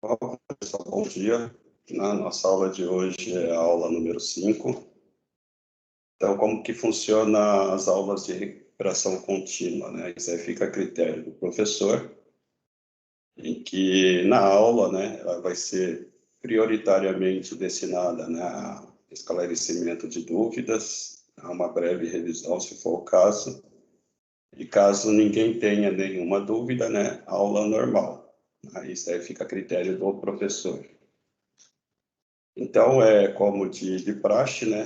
Olá, pessoal, bom dia. Na nossa aula de hoje é a aula número 5. Então, como que funciona as aulas de recuperação contínua, né? Isso aí fica a critério do professor, em que na aula, né, ela vai ser prioritariamente destinada, né, a esclarecimento de dúvidas, a uma breve revisão, se for o caso. E caso ninguém tenha nenhuma dúvida, né, aula normal. Isso aí fica a critério do professor. Então, como de praxe, né,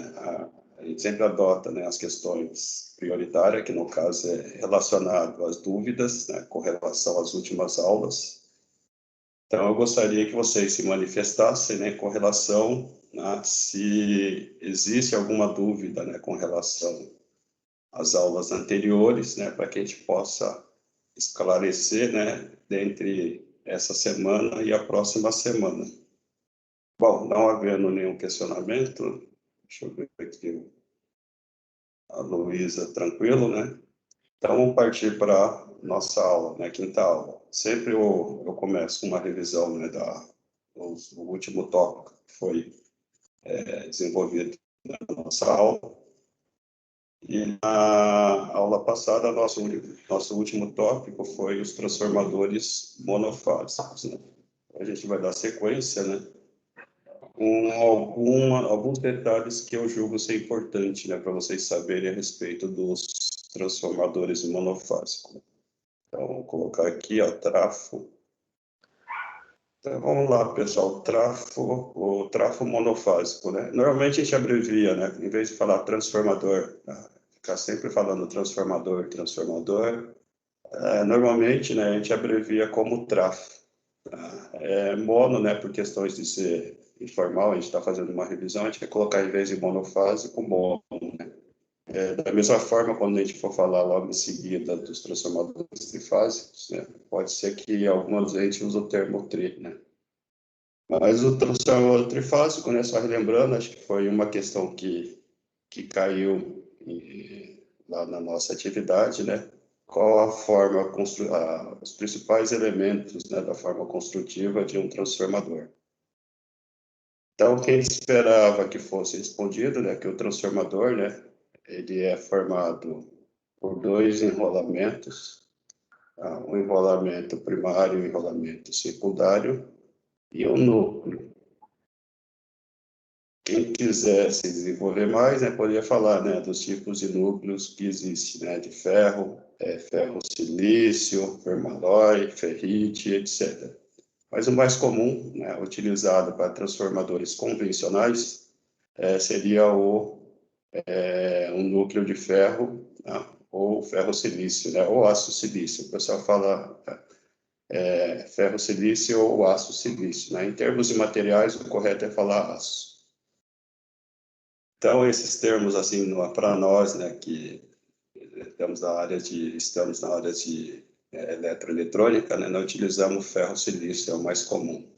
a gente sempre adota, né, as questões prioritárias, que no caso é relacionado às dúvidas, né, com relação às últimas aulas. Então, eu gostaria que vocês se manifestassem, né, com relação a se existe alguma dúvida, né, com relação às aulas anteriores, né, para que a gente possa esclarecer, né, dentre essa semana e a próxima semana. Bom, não havendo nenhum questionamento, deixa eu ver aqui a Luísa, tranquilo, né? Então, vamos partir para a nossa aula, né? Quinta aula. Sempre eu começo com uma revisão, né, o último tópico que foi desenvolvido na nossa aula. E na aula passada, nosso último tópico foi os transformadores monofásicos, né? A gente vai dar sequência, né? Com alguns detalhes que eu julgo ser importante, né, para vocês saberem a respeito dos transformadores monofásicos. Então, vou colocar aqui, ó, trafo. Então, vamos lá, pessoal, o trafo monofásico, né? Normalmente a gente abrevia, né, em vez de falar transformador, ficar sempre falando transformador. Normalmente, né, a gente abrevia como trafo. Mono, né, por questões de ser informal, a gente está fazendo uma revisão, a gente quer colocar em vez de monofásico, mono, né? Da mesma forma, quando a gente for falar logo em seguida dos transformadores trifásicos, né, pode ser que algumas vezes a gente use o termo tri, né? Mas o transformador trifásico, né, só relembrando, acho que foi uma questão que caiu lá na nossa atividade, né? Qual a forma, os principais elementos, né, da forma construtiva de um transformador. Então, quem esperava que fosse respondido, né, que o transformador, né, ele é formado por dois enrolamentos, um enrolamento primário e um enrolamento secundário, e um núcleo. Quem quiser se desenvolver mais, né, poderia falar, né, dos tipos de núcleos que existem, né, de ferro, ferro-silício, permalói, ferrite, etc. Mas o mais comum, né, utilizado para transformadores convencionais, seria um núcleo de ferro, né, ou ferro-silício, né, ou aço-silício. O pessoal fala ferro-silício ou aço-silício, né? Em termos de materiais, o correto é falar aço. Então, esses termos, assim, para nós, né, que estamos na área de eletroeletrônica, né, nós utilizamos ferro-silício, é o mais comum.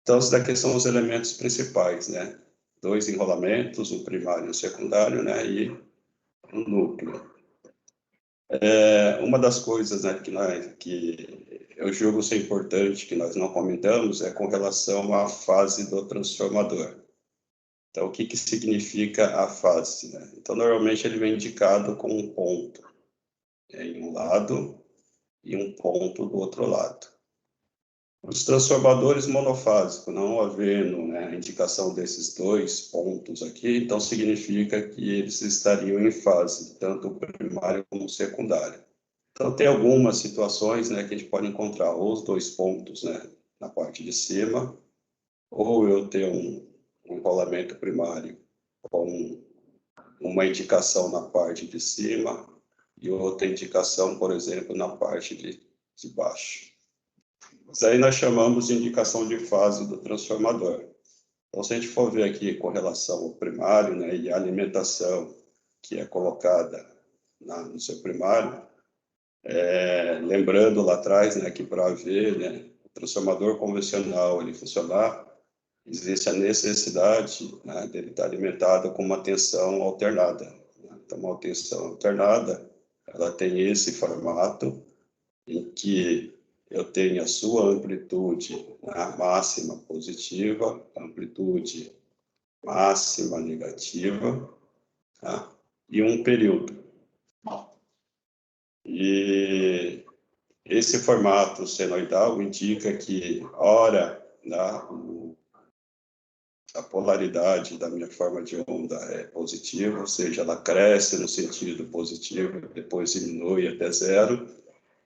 Então, esses daqui são os elementos principais, né? Dois enrolamentos, o primário e o secundário, né? E o núcleo. Uma das coisas, né, que eu julgo ser importante, que nós não comentamos, é com relação à fase do transformador. Então, o que significa a fase, né? Então, normalmente ele vem indicado com um ponto em um lado e um ponto do outro lado. Os transformadores monofásicos, não havendo, né, a indicação desses dois pontos aqui, então significa que eles estariam em fase, tanto primário como secundário. Então, tem algumas situações, né, que a gente pode encontrar ou os dois pontos, né, na parte de cima, ou eu ter um enrolamento primário com uma indicação na parte de cima e outra indicação, por exemplo, na parte de baixo. Isso aí nós chamamos de indicação de fase do transformador. Então, se a gente for ver aqui com relação ao primário, né, e a alimentação que é colocada no seu primário, lembrando lá atrás, né, que para haver, né, o transformador convencional ele funcionar, existe a necessidade, né, dele estar alimentado com uma tensão alternada. Então, uma tensão alternada, ela tem esse formato em que eu tenho a sua amplitude, né, máxima positiva, amplitude máxima negativa, tá? E um período. E esse formato senoidal indica que, ora, a polaridade da minha forma de onda é positiva, ou seja, ela cresce no sentido positivo, depois diminui até zero,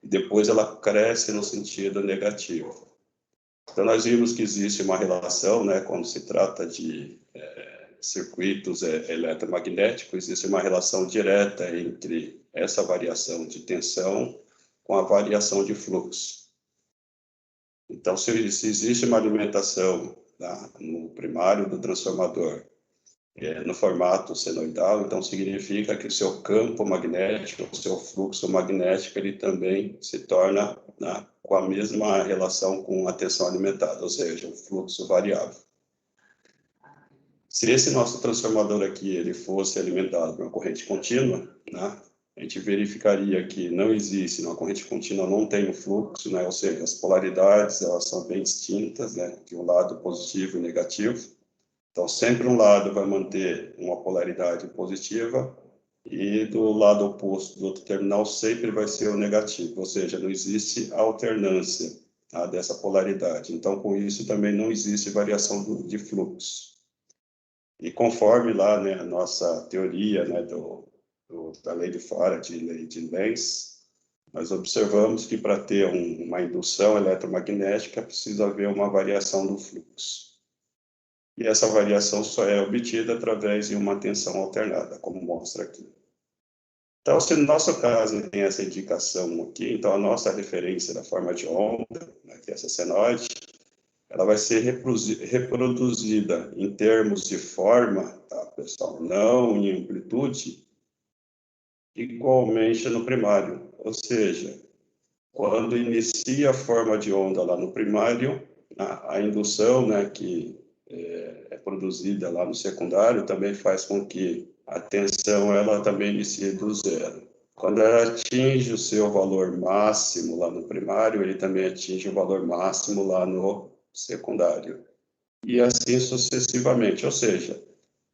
e depois ela cresce no sentido negativo. Então, nós vimos que existe uma relação, né, quando se trata de circuitos eletromagnéticos, existe uma relação direta entre essa variação de tensão com a variação de fluxo. Então, se existe uma alimentação, tá, no primário do transformador, no formato senoidal, então significa que o seu campo magnético, o seu fluxo magnético, ele também se torna, né, com a mesma relação com a tensão alimentada, ou seja, um fluxo variável. Se esse nosso transformador aqui ele fosse alimentado por uma corrente contínua, né, a gente verificaria que não existe, na corrente contínua não tem o fluxo, né, ou seja, as polaridades elas são bem distintas, né, que um lado positivo e negativo. Então, sempre um lado vai manter uma polaridade positiva e do lado oposto do outro terminal sempre vai ser o negativo, ou seja, não existe alternância, tá, dessa polaridade. Então, com isso também não existe variação de fluxo. E conforme lá, né, a nossa teoria, né, da lei de Faraday, lei de Lenz, nós observamos que para ter uma indução eletromagnética precisa haver uma variação do fluxo. E essa variação só é obtida através de uma tensão alternada, como mostra aqui. Então, se no nosso caso tem essa indicação aqui, então a nossa referência da forma de onda, né, que é essa senoide, ela vai ser reproduzida em termos de forma, tá, pessoal? Não em amplitude, igualmente no primário. Ou seja, quando inicia a forma de onda lá no primário, a indução, né, que é produzida lá no secundário também faz com que a tensão ela também inicie do zero. Quando ela atinge o seu valor máximo lá no primário, ele também atinge o valor máximo lá no secundário. E assim sucessivamente, ou seja,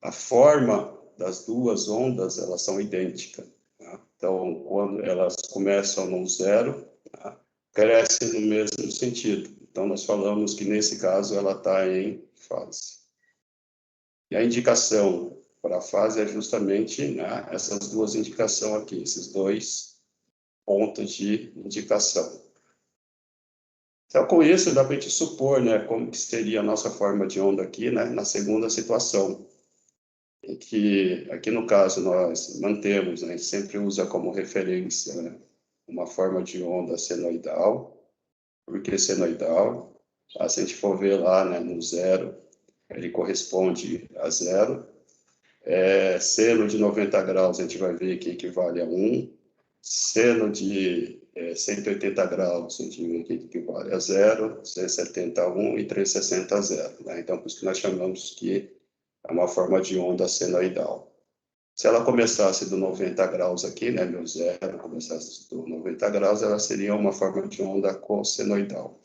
a forma das duas ondas, elas são idênticas. Tá? Então, quando elas começam no zero, tá, crescem no mesmo sentido. Então, nós falamos que, nesse caso, ela está em fase. E a indicação para a fase é justamente, né, essas duas indicações aqui, esses dois pontos de indicação. Então, com isso, dá para a gente supor, né, como que seria a nossa forma de onda aqui, né, na segunda situação, em que, aqui no caso, nós mantemos, né, a gente sempre usa como referência, né, uma forma de onda senoidal. Por que senoidal? Se a gente for ver lá, né, no zero, ele corresponde a zero. Seno de 90 graus, a gente vai ver que equivale a 1. Seno de 180 graus, a gente vê que equivale a 0, 170 a 1 e 360 a 0. Né? Então, por isso que nós chamamos que é uma forma de onda senoidal. Se ela começasse do 90 graus aqui, né, meu zero começasse do 90 graus, ela seria uma forma de onda cossenoidal.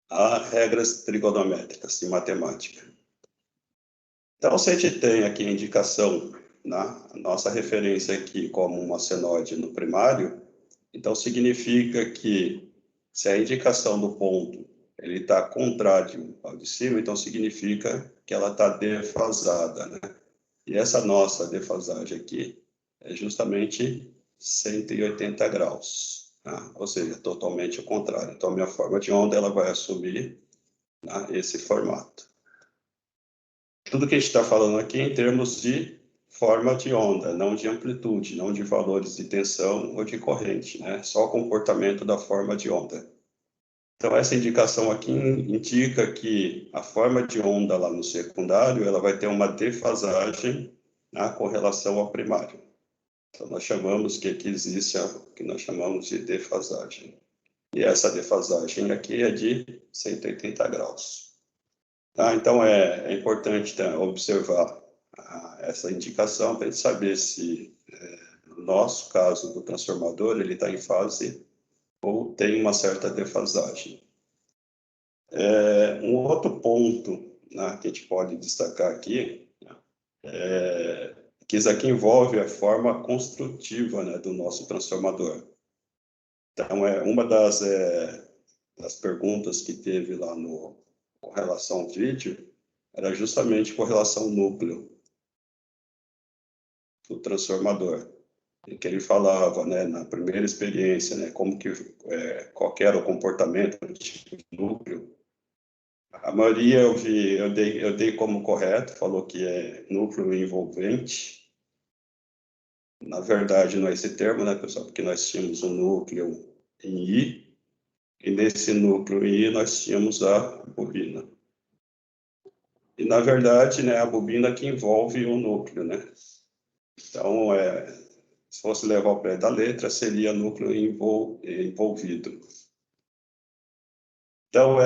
Há regras trigonométricas de matemática. Então, se a gente tem aqui a indicação, né, a nossa referência aqui como uma senoide no primário, então significa que se a indicação do ponto ele está contrário ao de cima, então significa que ela está defasada, né? E essa nossa defasagem aqui é justamente 180 graus, né? Ou seja, totalmente o contrário. Então, minha forma de onda ela vai assumir, né, esse formato. Tudo que a gente está falando aqui é em termos de forma de onda, não de amplitude, não de valores de tensão ou de corrente, né? Só o comportamento da forma de onda. Então, essa indicação aqui indica que a forma de onda lá no secundário, ela vai ter uma defasagem, né, com relação ao primário. Então, nós chamamos que aqui existe o que nós chamamos de defasagem. E essa defasagem aqui é de 180 graus. Tá? Então, é importante, tá, observar essa indicação para a gente saber se, no nosso caso do transformador, ele está em fase ou tem uma certa defasagem. Um outro ponto, né, que a gente pode destacar aqui, que isso aqui envolve a forma construtiva, né, do nosso transformador. Então, uma das perguntas que teve lá com relação ao vídeo era justamente com relação ao núcleo do transformador, em que ele falava, né, na primeira experiência, né, qual era o comportamento do tipo de núcleo. A maioria eu dei como correto, falou que é núcleo envolvente. Na verdade, não é esse termo, né, pessoal? Porque nós tínhamos um núcleo em I, e nesse núcleo em I nós tínhamos a bobina. E, na verdade, né, a bobina que envolve o núcleo, né? Então, se fosse levar ao pé da letra, seria núcleo envolvido. Então,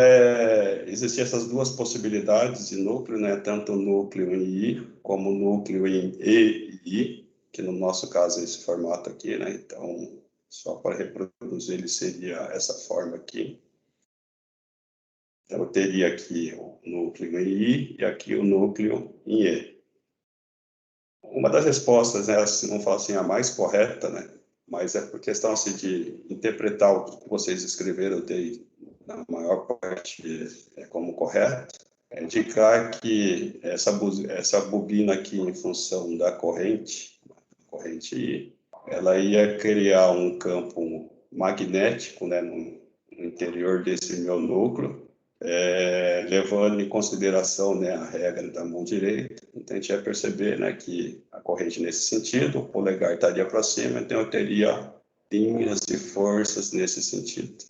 existem essas duas possibilidades de núcleo, né? Tanto o núcleo em I como o núcleo em E e I, que no nosso caso é esse formato aqui, né? Então, só para reproduzir, ele seria essa forma aqui. Então, eu teria aqui o núcleo em I e aqui o núcleo em E. Uma das respostas, né, se não falar assim, a mais correta, né? Mas é por questão assim, de interpretar o que vocês escreveram, eu dei na maior parte como correto, é indicar que essa bobina aqui, em função da corrente I, ela ia criar um campo magnético, né, no interior desse meu núcleo, levando em consideração, né, a regra da mão direita. Então, a gente vai perceber, né, que a corrente nesse sentido, o polegar estaria para cima, então eu teria linhas de forças nesse sentido.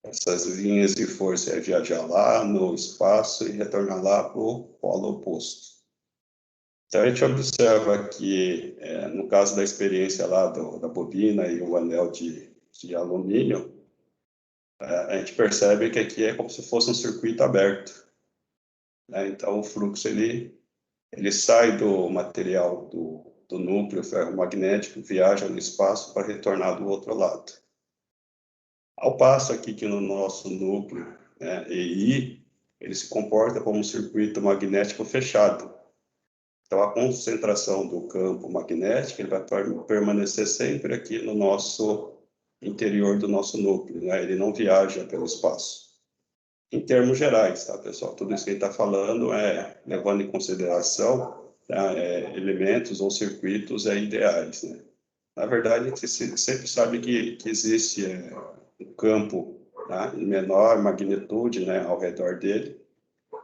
Essas linhas de força é viajar lá no espaço e retornar lá para o polo oposto. Então, a gente observa que, no caso da experiência lá da bobina e o anel de alumínio, a gente percebe que aqui é como se fosse um circuito aberto, né? Então, o fluxo ele sai do material do núcleo ferromagnético, viaja no espaço para retornar do outro lado. Ao passo aqui que no nosso núcleo, né, EI, ele se comporta como um circuito magnético fechado. Então, a concentração do campo magnético ele vai permanecer sempre aqui no nosso interior do nosso núcleo, né? Ele não viaja pelo espaço. Em termos gerais, tá, pessoal? Tudo isso que ele está falando é levando em consideração, tá, elementos ou circuitos ideais, né? Na verdade, a gente sempre sabe que existe um campo, tá, em menor magnitude, né, ao redor dele,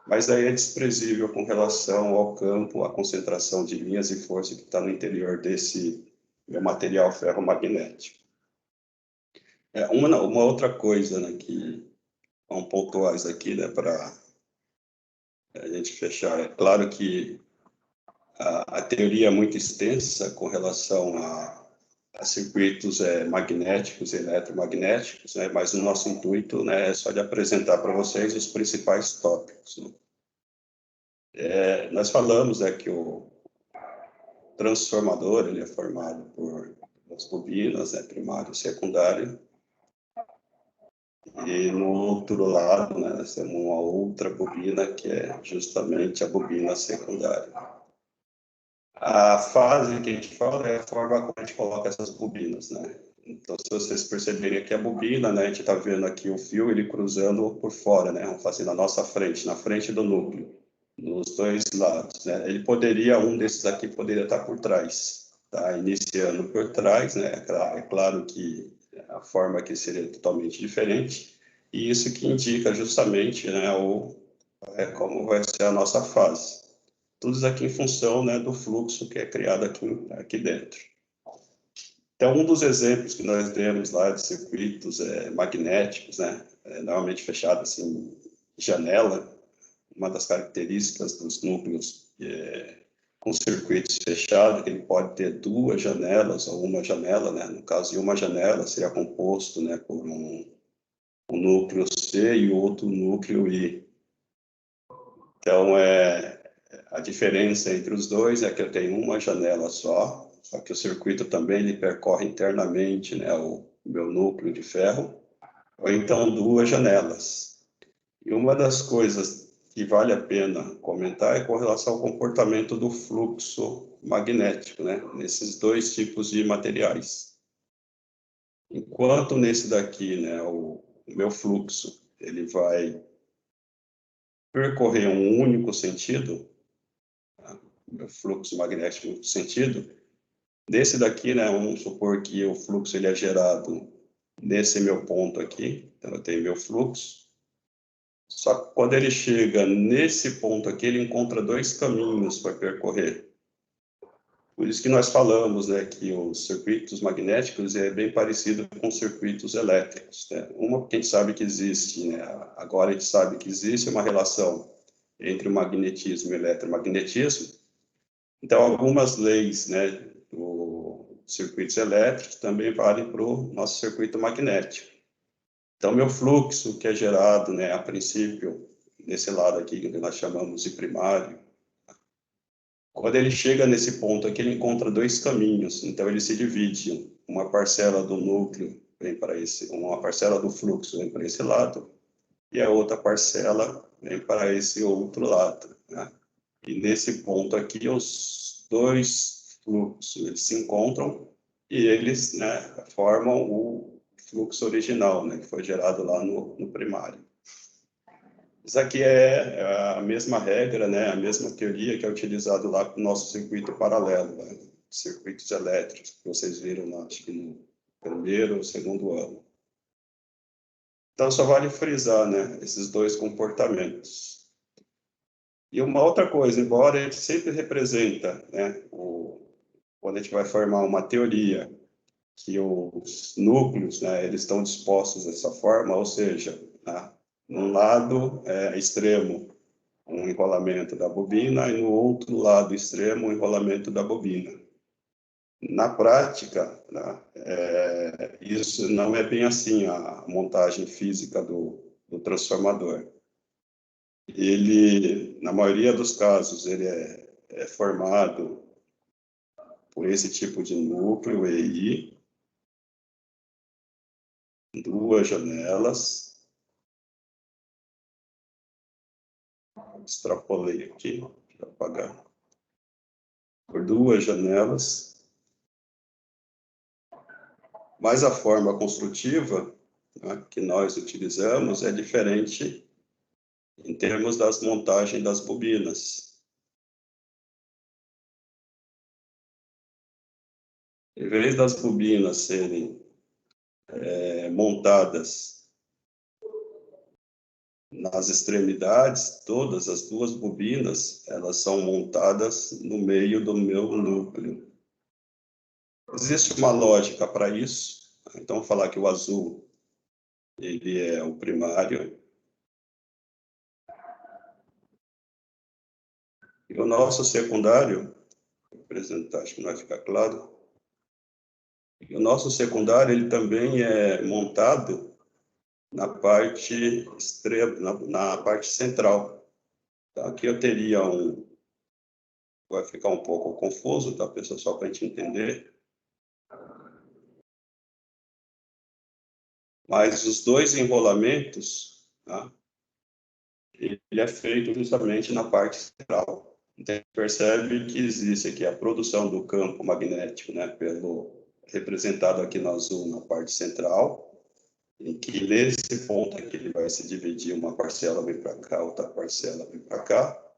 mas aí é desprezível com relação ao campo, à concentração de linhas e força que está no interior desse meu material ferromagnético. Uma outra coisa, né, que vamos pontuais aqui, né, para a gente fechar. É claro que a teoria é muito extensa com relação a circuitos magnéticos e eletromagnéticos, né, mas o nosso intuito, né, é só de apresentar para vocês os principais tópicos, né. Nós falamos que o transformador ele é formado por as bobinas, né, primário e secundário, e no outro lado, né, nós temos uma outra bobina que é justamente a bobina secundária. A fase que a gente fala é a forma como a gente coloca essas bobinas, né? Então, se vocês perceberem aqui a bobina, né, a gente está vendo aqui o fio ele cruzando por fora, né? Vamos fazer na nossa frente, na frente do núcleo, nos dois lados, né? Um desses aqui poderia estar por trás, tá? Iniciando por trás, né? É claro que a forma aqui seria totalmente diferente, e isso que indica justamente, né, como vai ser a nossa fase. Tudo isso aqui em função, né, do fluxo que é criado aqui dentro. Então, um dos exemplos que nós demos lá de circuitos magnéticos, né, normalmente fechado assim, janela, uma das características dos núcleos com circuitos fechados, que ele pode ter duas janelas ou uma janela, né, no caso de uma janela seria composto, né, por um núcleo C e outro núcleo I. Então, a diferença entre os dois é que eu tenho uma janela só que o circuito também ele percorre internamente, né, o meu núcleo de ferro, ou então duas janelas. E uma das coisas que vale a pena comentar é com relação ao comportamento do fluxo magnético, né? Nesses dois tipos de materiais. Enquanto nesse daqui, né, o meu fluxo, ele vai percorrer um único sentido, tá? Meu fluxo magnético único sentido. Nesse daqui, né, vamos supor que o fluxo ele é gerado nesse meu ponto aqui, então eu tenho meu fluxo. Só que quando ele chega nesse ponto aqui, ele encontra dois caminhos para percorrer. Por isso que nós falamos, né, que os circuitos magnéticos é bem parecido com circuitos elétricos, né? Uma porque a gente sabe que existe, né? Agora a gente sabe que existe uma relação entre o magnetismo e o eletromagnetismo. Então, algumas leis, né, dos circuitos elétricos também valem para o nosso circuito magnético. Então, meu fluxo que é gerado, né, a princípio, nesse lado aqui que nós chamamos de primário, quando ele chega nesse ponto aqui, ele encontra dois caminhos. Então, ele se divide. Uma parcela do núcleo vem para esse, uma parcela do fluxo vem para esse lado, e a outra parcela vem para esse outro lado, né? E nesse ponto aqui, os dois fluxos eles se encontram e eles, né, formam o fluxo original, né, que foi gerado lá no primário. Isso aqui é a mesma regra, né, a mesma teoria que é utilizado lá para o nosso circuito paralelo, né, circuitos elétricos, que vocês viram lá, acho que no primeiro ou segundo ano. Então, só vale frisar, né, esses dois comportamentos. E uma outra coisa, embora a gente sempre representa, né, quando a gente vai formar uma teoria, que os núcleos, né, eles estão dispostos dessa forma, ou seja, né, num lado extremo, um enrolamento da bobina, e no outro lado extremo, um enrolamento da bobina. Na prática, né, isso não é bem assim a montagem física do transformador. Ele, na maioria dos casos, ele é formado por esse tipo de núcleo EI, duas janelas, extrapolei aqui, para apagar, por duas janelas, mas a forma construtiva, né, que nós utilizamos é diferente em termos das montagens das bobinas. Em vez das bobinas serem montadas nas extremidades, todas as duas bobinas, elas são montadas no meio do meu núcleo. Existe uma lógica para isso. Então, falar que o azul ele é o primário e o nosso secundário, vou apresentar, acho que não vai ficar claro. E o nosso secundário ele também é montado na parte extrema, na parte central. Então, aqui eu teria vai ficar um pouco confuso, tá, pessoal, só para a gente entender. Mas os dois enrolamentos, tá, ele é feito justamente na parte central. Então, percebe que existe aqui a produção do campo magnético, né, representado aqui no azul na parte central, em que nesse ponto aqui ele vai se dividir, uma parcela vem para cá, outra parcela vem para cá.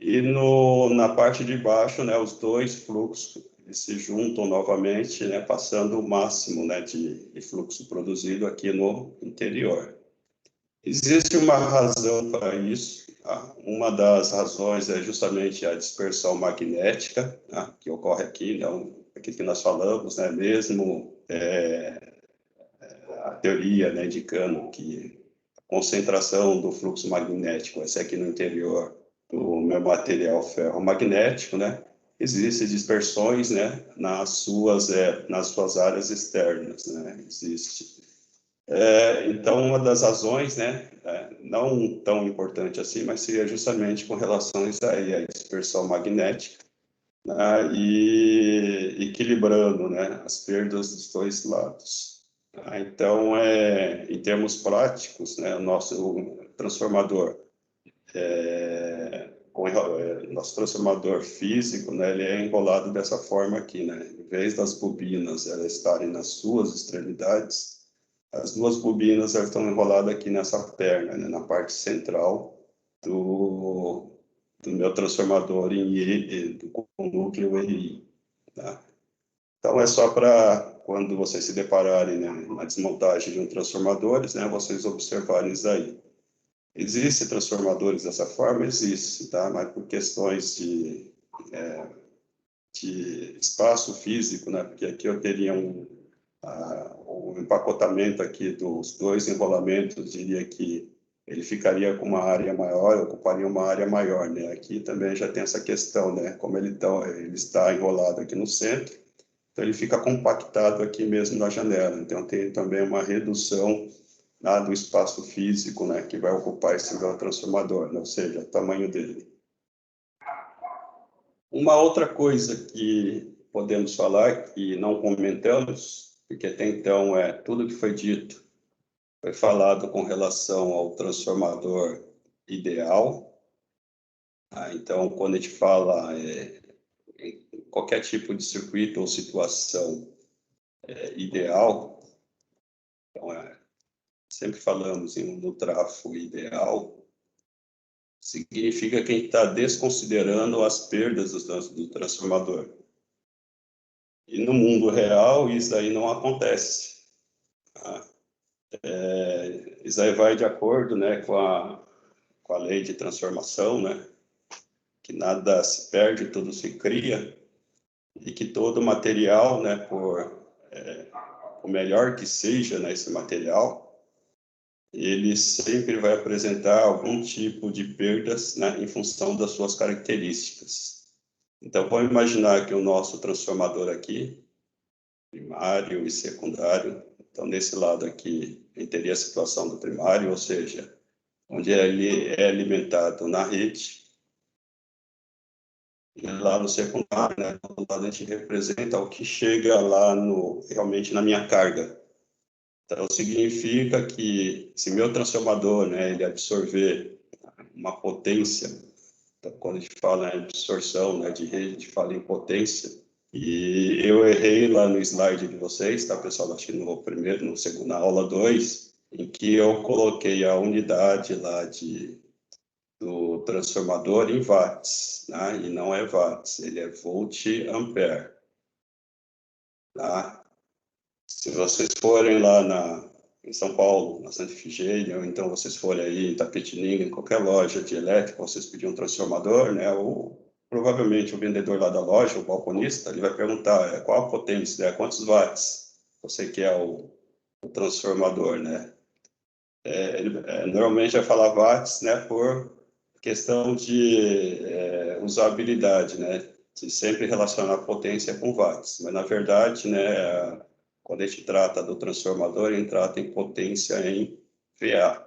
E na parte de baixo, né, os dois fluxos se juntam novamente, né, passando o máximo, né, de fluxo produzido aqui no interior. Existe uma razão para isso. Tá? Uma das razões é justamente a dispersão magnética, tá, que ocorre aqui. Então, aquilo que nós falamos, né, mesmo a teoria, né, indicando que a concentração do fluxo magnético vai ser aqui no interior do meu material ferromagnético, né, existem dispersões, né, nas suas áreas externas, né, existe. Então, uma das razões, né, não tão importante assim, mas seria justamente com relações aí à dispersão magnética, né, e equilibrando, né, as perdas dos dois lados. Então, em termos práticos, né, o nosso transformador, nosso transformador físico, né, ele é enrolado dessa forma aqui, né? Em vez das bobinas elas estarem nas suas extremidades, as duas bobinas elas estão enroladas aqui nessa perna, né, na parte central do meu transformador em com núcleo EI, tá? Então, é só para quando vocês se depararem, né, na desmontagem de um transformador, né, vocês observarem isso aí. Existem transformadores dessa forma? Existe, tá? Mas por questões de espaço físico, né? Porque aqui eu teria um empacotamento aqui dos dois enrolamentos, diria que ele ficaria com uma área maior, ocuparia uma área maior, né? Aqui também já tem essa questão, né? Como ele está enrolado aqui no centro, então ele fica compactado aqui mesmo na janela. Então tem também uma redução do espaço físico, né, que vai ocupar esse meu transformador, né? Ou seja, o tamanho dele. Uma outra coisa que podemos falar, que não comentamos, porque até então tudo que foi dito foi falado com relação ao transformador ideal. Então, quando a gente fala em qualquer tipo de circuito ou situação ideal, então, sempre falamos no tráfego ideal, significa que a gente está desconsiderando as perdas do transformador. E no mundo real, isso aí não acontece. Tá? Isso aí vai de acordo, né, com a lei de transformação, né, que nada se perde, tudo se cria, e que todo material, né, o melhor que seja, né, esse material, ele sempre vai apresentar algum tipo de perdas, né, em função das suas características. Então, vamos imaginar que o nosso transformador aqui, primário e secundário, então, nesse lado aqui, a gente teria a situação do primário, ou seja, onde ele é alimentado na rede, e lá no secundário, né, do lado a gente representa o que chega lá realmente na minha carga. Então, significa que se meu transformador, né, ele absorver uma potência, então, quando a gente fala em absorção, né, de rede, a gente fala em potência, e eu errei lá no slide de vocês, tá, pessoal? Acho que no primeiro, no segundo, na aula 2, em que eu coloquei a unidade lá do transformador em watts, né? E não é watts, ele é volt-ampere, tá? Se vocês forem lá em São Paulo, na Santa Efigênia, ou então vocês forem aí em Tapetininga, em qualquer loja de elétrica, vocês pedirem um transformador, né? Ou provavelmente o vendedor lá da loja, o balconista, ele vai perguntar qual a potência, né? Quantos watts você quer o transformador, né? Ele normalmente vai falar watts, né? Por questão de usabilidade, né? De sempre relacionar potência com watts, mas na verdade, né? Quando a gente trata do transformador, a gente trata em potência em VA.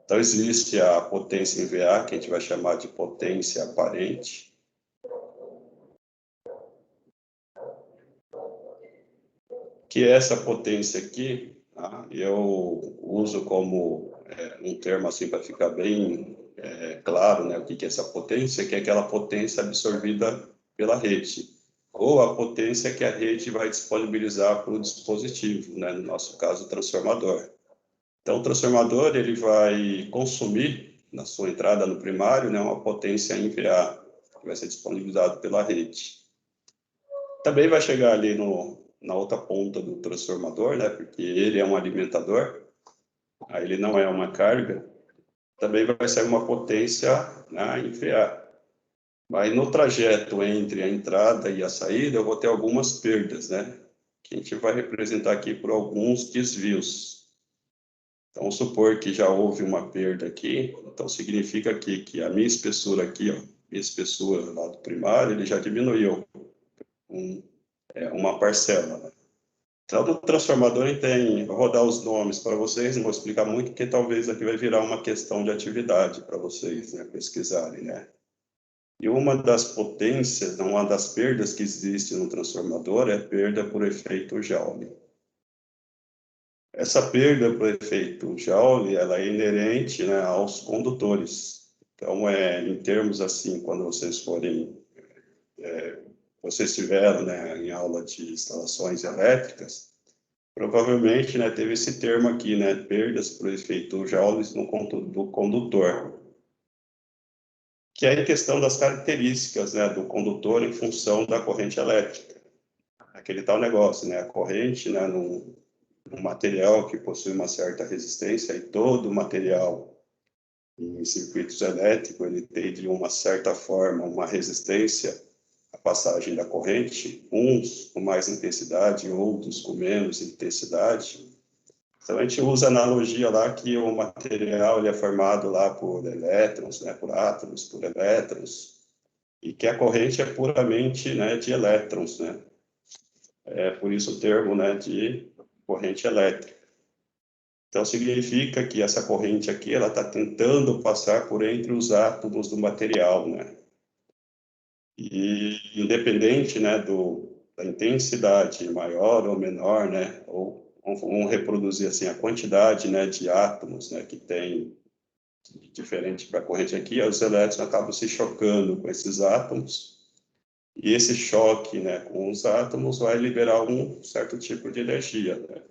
Então, existe a potência em VA, que a gente vai chamar de potência aparente, que é essa potência aqui, tá? Eu uso como um termo assim para ficar bem claro, né, o que é essa potência, que é aquela potência absorvida pela rede, ou a potência que a rede vai disponibilizar para o dispositivo, né, no nosso caso, o transformador. Então, o transformador ele vai consumir, na sua entrada no primário, né, uma potência em VA, que vai ser disponibilizado pela rede. Também vai chegar ali na outra ponta do transformador, né, porque ele é um alimentador, aí ele não é uma carga, também vai ser uma potência, né, em VA. Mas no trajeto entre a entrada e a saída, eu vou ter algumas perdas, né, que a gente vai representar aqui por alguns desvios. Então, vamos supor que já houve uma perda aqui, então significa que a minha espessura aqui, ó, minha espessura lá do primário, ele já diminuiu uma parcela, né? Então, no transformador tem, vou rodar os nomes para vocês, não vou explicar muito, porque talvez aqui vai virar uma questão de atividade para vocês, né, pesquisarem, né? E uma das potências, uma das perdas que existe no transformador é perda por efeito Joule. Essa perda por efeito Joule, ela é inerente, né, aos condutores. Então, em termos assim, quando vocês tiveram, né, em aula de instalações elétricas, provavelmente, né, teve esse termo aqui, né, perdas por efeito Joule do condutor, que é em questão das características, né, do condutor em função da corrente elétrica. Aquele tal negócio, né, a corrente, né, um material que possui uma certa resistência, e todo material em circuitos elétricos ele tem de uma certa forma uma resistência à passagem da corrente, uns com mais intensidade, outros com menos intensidade. Então a gente usa a analogia lá que o material ele é formado lá por elétrons, né, por átomos, por elétrons, e que a corrente é puramente, né, de elétrons, né? É por isso o termo, né, de corrente elétrica. Então, significa que essa corrente aqui, ela está tentando passar por entre os átomos do material, né? E independente, né, da intensidade maior ou menor, né, ou vamos reproduzir assim a quantidade, né, de átomos, né, que tem diferente para a corrente aqui, os elétrons acabam se chocando com esses átomos, e esse choque, né, com os átomos vai liberar um certo tipo de energia, né?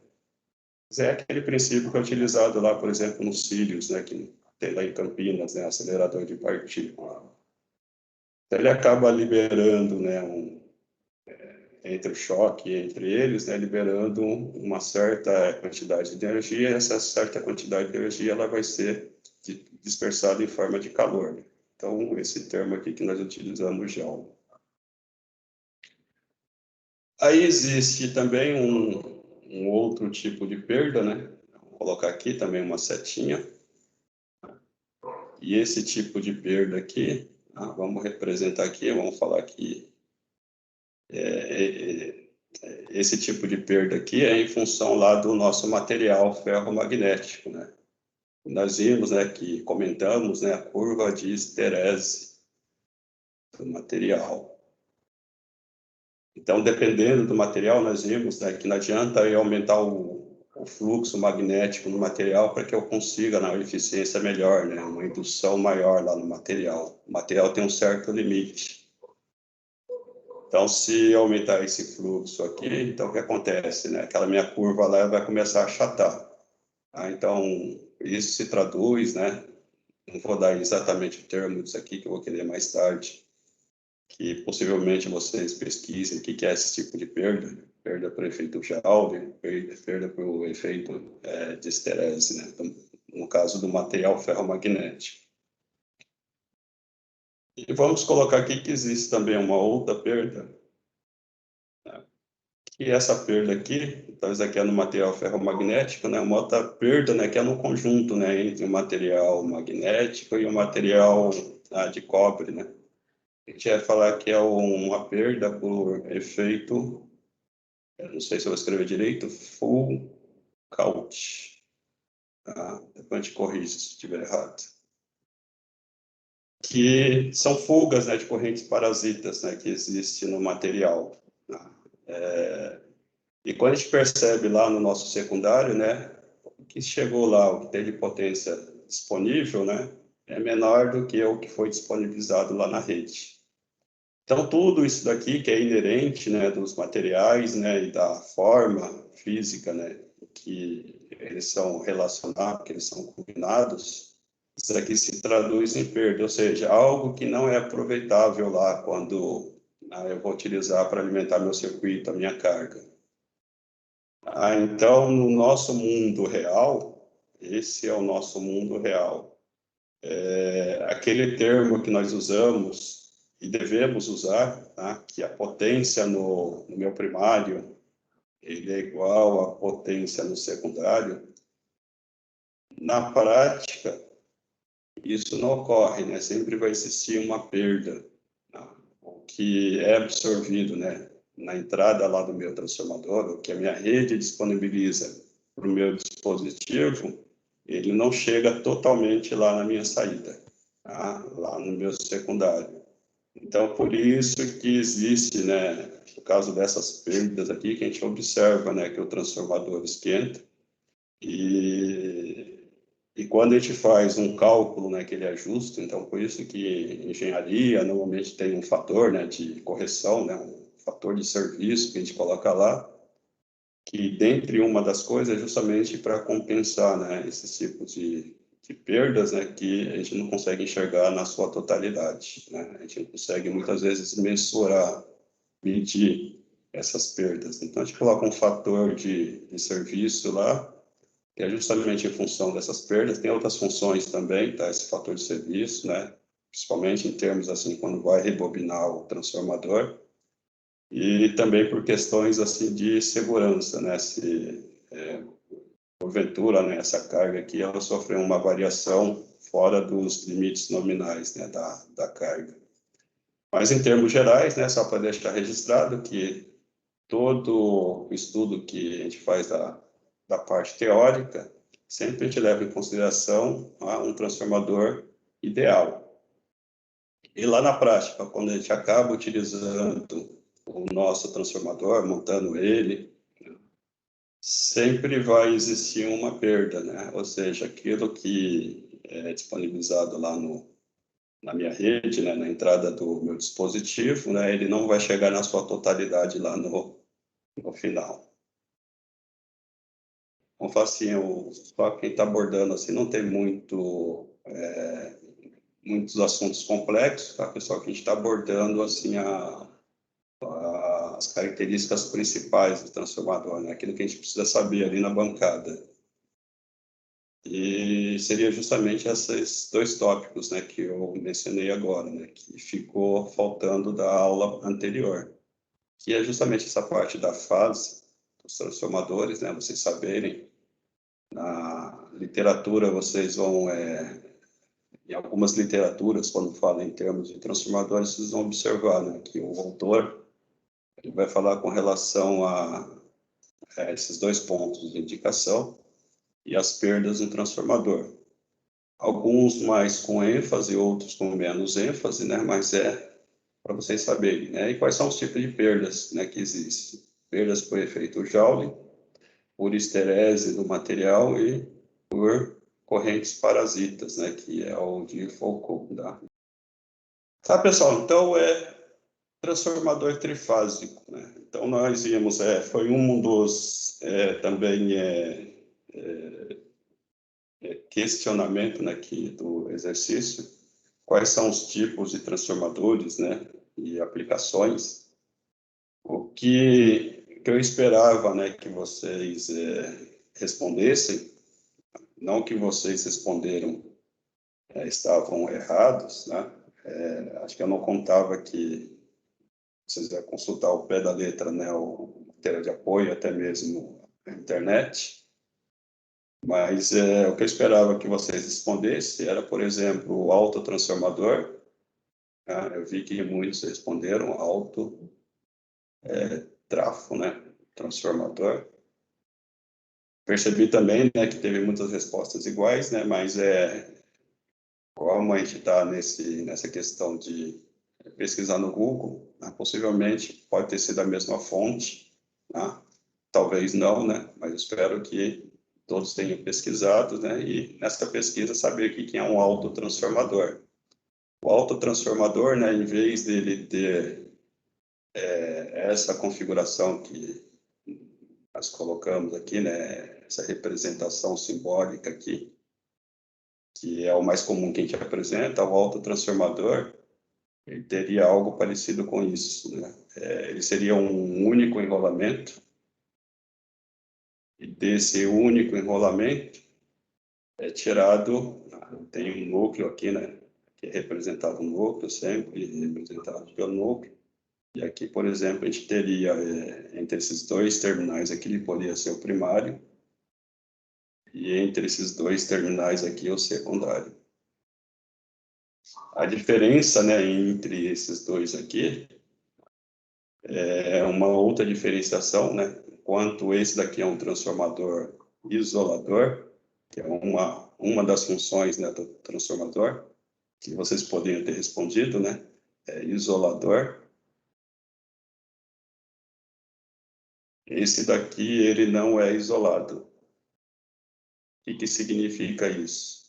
É aquele princípio que é utilizado lá, por exemplo, nos cílios, né, que tem lá em Campinas, né, acelerador de partícula. Então, ele acaba liberando, né, entre o choque entre eles, né, liberando uma certa quantidade de energia, e essa certa quantidade de energia ela vai ser dispersada em forma de calor. Então, esse termo aqui que nós utilizamos já. Aí existe também um outro tipo de perda, né? Vou colocar aqui também uma setinha. E esse tipo de perda aqui, vamos representar aqui, vamos falar que esse tipo de perda aqui é em função lá do nosso material ferromagnético, né? Nós vimos, né, que comentamos, né, a curva de histerese do material. Então, dependendo do material, nós vimos, né, que não adianta eu aumentar o fluxo magnético no material para que eu consiga uma eficiência melhor, né, uma indução maior lá no material. O material tem um certo limite. Então, se eu aumentar esse fluxo aqui, então o que acontece, né? Aquela minha curva lá vai começar a achatar. Então, isso se traduz, né? Não vou dar exatamente o termo disso aqui, que eu vou querer mais tarde, que possivelmente vocês pesquisem o que é esse tipo de perda. Perda por efeito Joule, perda por efeito de histerese, né? Então, no caso do material ferromagnético. E vamos colocar aqui que existe também uma outra perda, né? E essa perda aqui, então isso aqui é no material ferromagnético, né? Uma outra perda, né, que é no conjunto, né, entre o material magnético e o material de cobre, né? A gente vai falar que é uma perda por efeito, eu não sei se eu vou escrever direito, Foucault. Depois a gente corrige se estiver errado. Que são fugas, né, de correntes parasitas, né, que existem no material. E quando a gente percebe lá no nosso secundário, né, o que chegou lá, o que tem de potência disponível, né, é menor do que o que foi disponibilizado lá na rede. Então, tudo isso daqui que é inerente, né, dos materiais, né, e da forma física, né, que eles são relacionados, que eles são combinados, isso aqui se traduz em perda, ou seja, algo que não é aproveitável lá quando eu vou utilizar para alimentar meu circuito, a minha carga. Então, no nosso mundo real, esse é o nosso mundo real. Aquele termo que nós usamos e devemos usar, tá? Que a potência no meu primário ele é igual à potência no secundário. Na prática, isso não ocorre, né? Sempre vai existir uma perda, tá? O que é absorvido, né, na entrada lá do meu transformador, o que a minha rede disponibiliza para o meu dispositivo, ele não chega totalmente lá na minha saída, tá? Lá no meu secundário. Então, por isso que existe, né, no caso dessas perdas aqui, que a gente observa, né, que o transformador esquenta, E quando a gente faz um cálculo, né, que ele ajusta, então por isso que engenharia normalmente tem um fator, né, de correção, né, um fator de serviço que a gente coloca lá, que dentre uma das coisas é justamente para compensar, né, esses tipos de perdas, né, que a gente não consegue enxergar na sua totalidade, né? A gente não consegue muitas vezes mensurar, medir essas perdas. Então a gente coloca um fator de serviço lá, que é justamente em função dessas perdas. Tem outras funções também, tá? Esse fator de serviço, né? Principalmente em termos assim, quando vai rebobinar o transformador. E também por questões assim de segurança, né? Se porventura, né, essa carga aqui, ela sofreu uma variação fora dos limites nominais, né, da carga. Mas em termos gerais, né, só para deixar registrado que todo o estudo que a gente faz da parte teórica, sempre a gente leva em consideração um transformador ideal. E lá na prática, quando a gente acaba utilizando o nosso transformador, montando ele, sempre vai existir uma perda, né? Ou seja, aquilo que é disponibilizado lá na minha rede, né, na entrada do meu dispositivo, né, ele não vai chegar na sua totalidade lá no final. Como falo assim, só quem está abordando assim não tem muitos assuntos complexos, tá, pessoal? Que a gente está abordando assim as características principais do transformador, né? Aquilo que a gente precisa saber ali na bancada. E seria justamente esses dois tópicos, né, que eu mencionei agora, né, que ficou faltando da aula anterior, que é justamente essa parte da fase dos transformadores, né, vocês saberem. Na literatura, vocês vão, em algumas literaturas, quando fala em termos de transformadores, vocês vão observar, né, que o autor ele vai falar com relação a esses dois pontos de indicação e as perdas no transformador. Alguns mais com ênfase, outros com menos ênfase, né, mas para vocês saberem, né, e quais são os tipos de perdas, né, que existem. Perdas por efeito Joule, por esterese do material e por correntes parasitas, né, que é o de Foucault. Tá, pessoal? Então, transformador trifásico, né? Então, nós vimos, foi um dos, também, questionamento, né, aqui do exercício, quais são os tipos de transformadores, né, e aplicações. O que eu esperava, né, que vocês respondessem, não que vocês responderam estavam errados, né? Acho que eu não contava que vocês iam consultar ao pé da letra, né, o matéria de apoio, até mesmo a internet. Mas o que eu esperava que vocês respondessem era, por exemplo, o autotransformador. Né? Eu vi que muitos responderam trafo, né, transformador. Percebi também, né, que teve muitas respostas iguais, né, mas como a gente está nessa questão de pesquisar no Google, né, possivelmente pode ter sido a mesma fonte, né? Talvez não, né? Mas espero que todos tenham pesquisado, né? E nessa pesquisa saber o que é um autotransformador. O autotransformador, né, em vez dele ter essa configuração que nós colocamos aqui, né, essa representação simbólica aqui, que é o mais comum que a gente apresenta, o autotransformador, ele teria algo parecido com isso, né? Ele seria um único enrolamento, e desse único enrolamento é tirado, tem um núcleo aqui, né? Que é representado no núcleo, sempre representado pelo núcleo. E aqui, por exemplo, a gente teria, entre esses dois terminais aqui, ele poderia ser o primário, e entre esses dois terminais aqui, o secundário. A diferença, né, entre esses dois aqui é uma outra diferenciação, né? Enquanto esse daqui é um transformador isolador, que é uma das funções, né, do transformador, que vocês poderiam ter respondido, né? É isolador. Esse daqui, ele não é isolado. O que significa isso?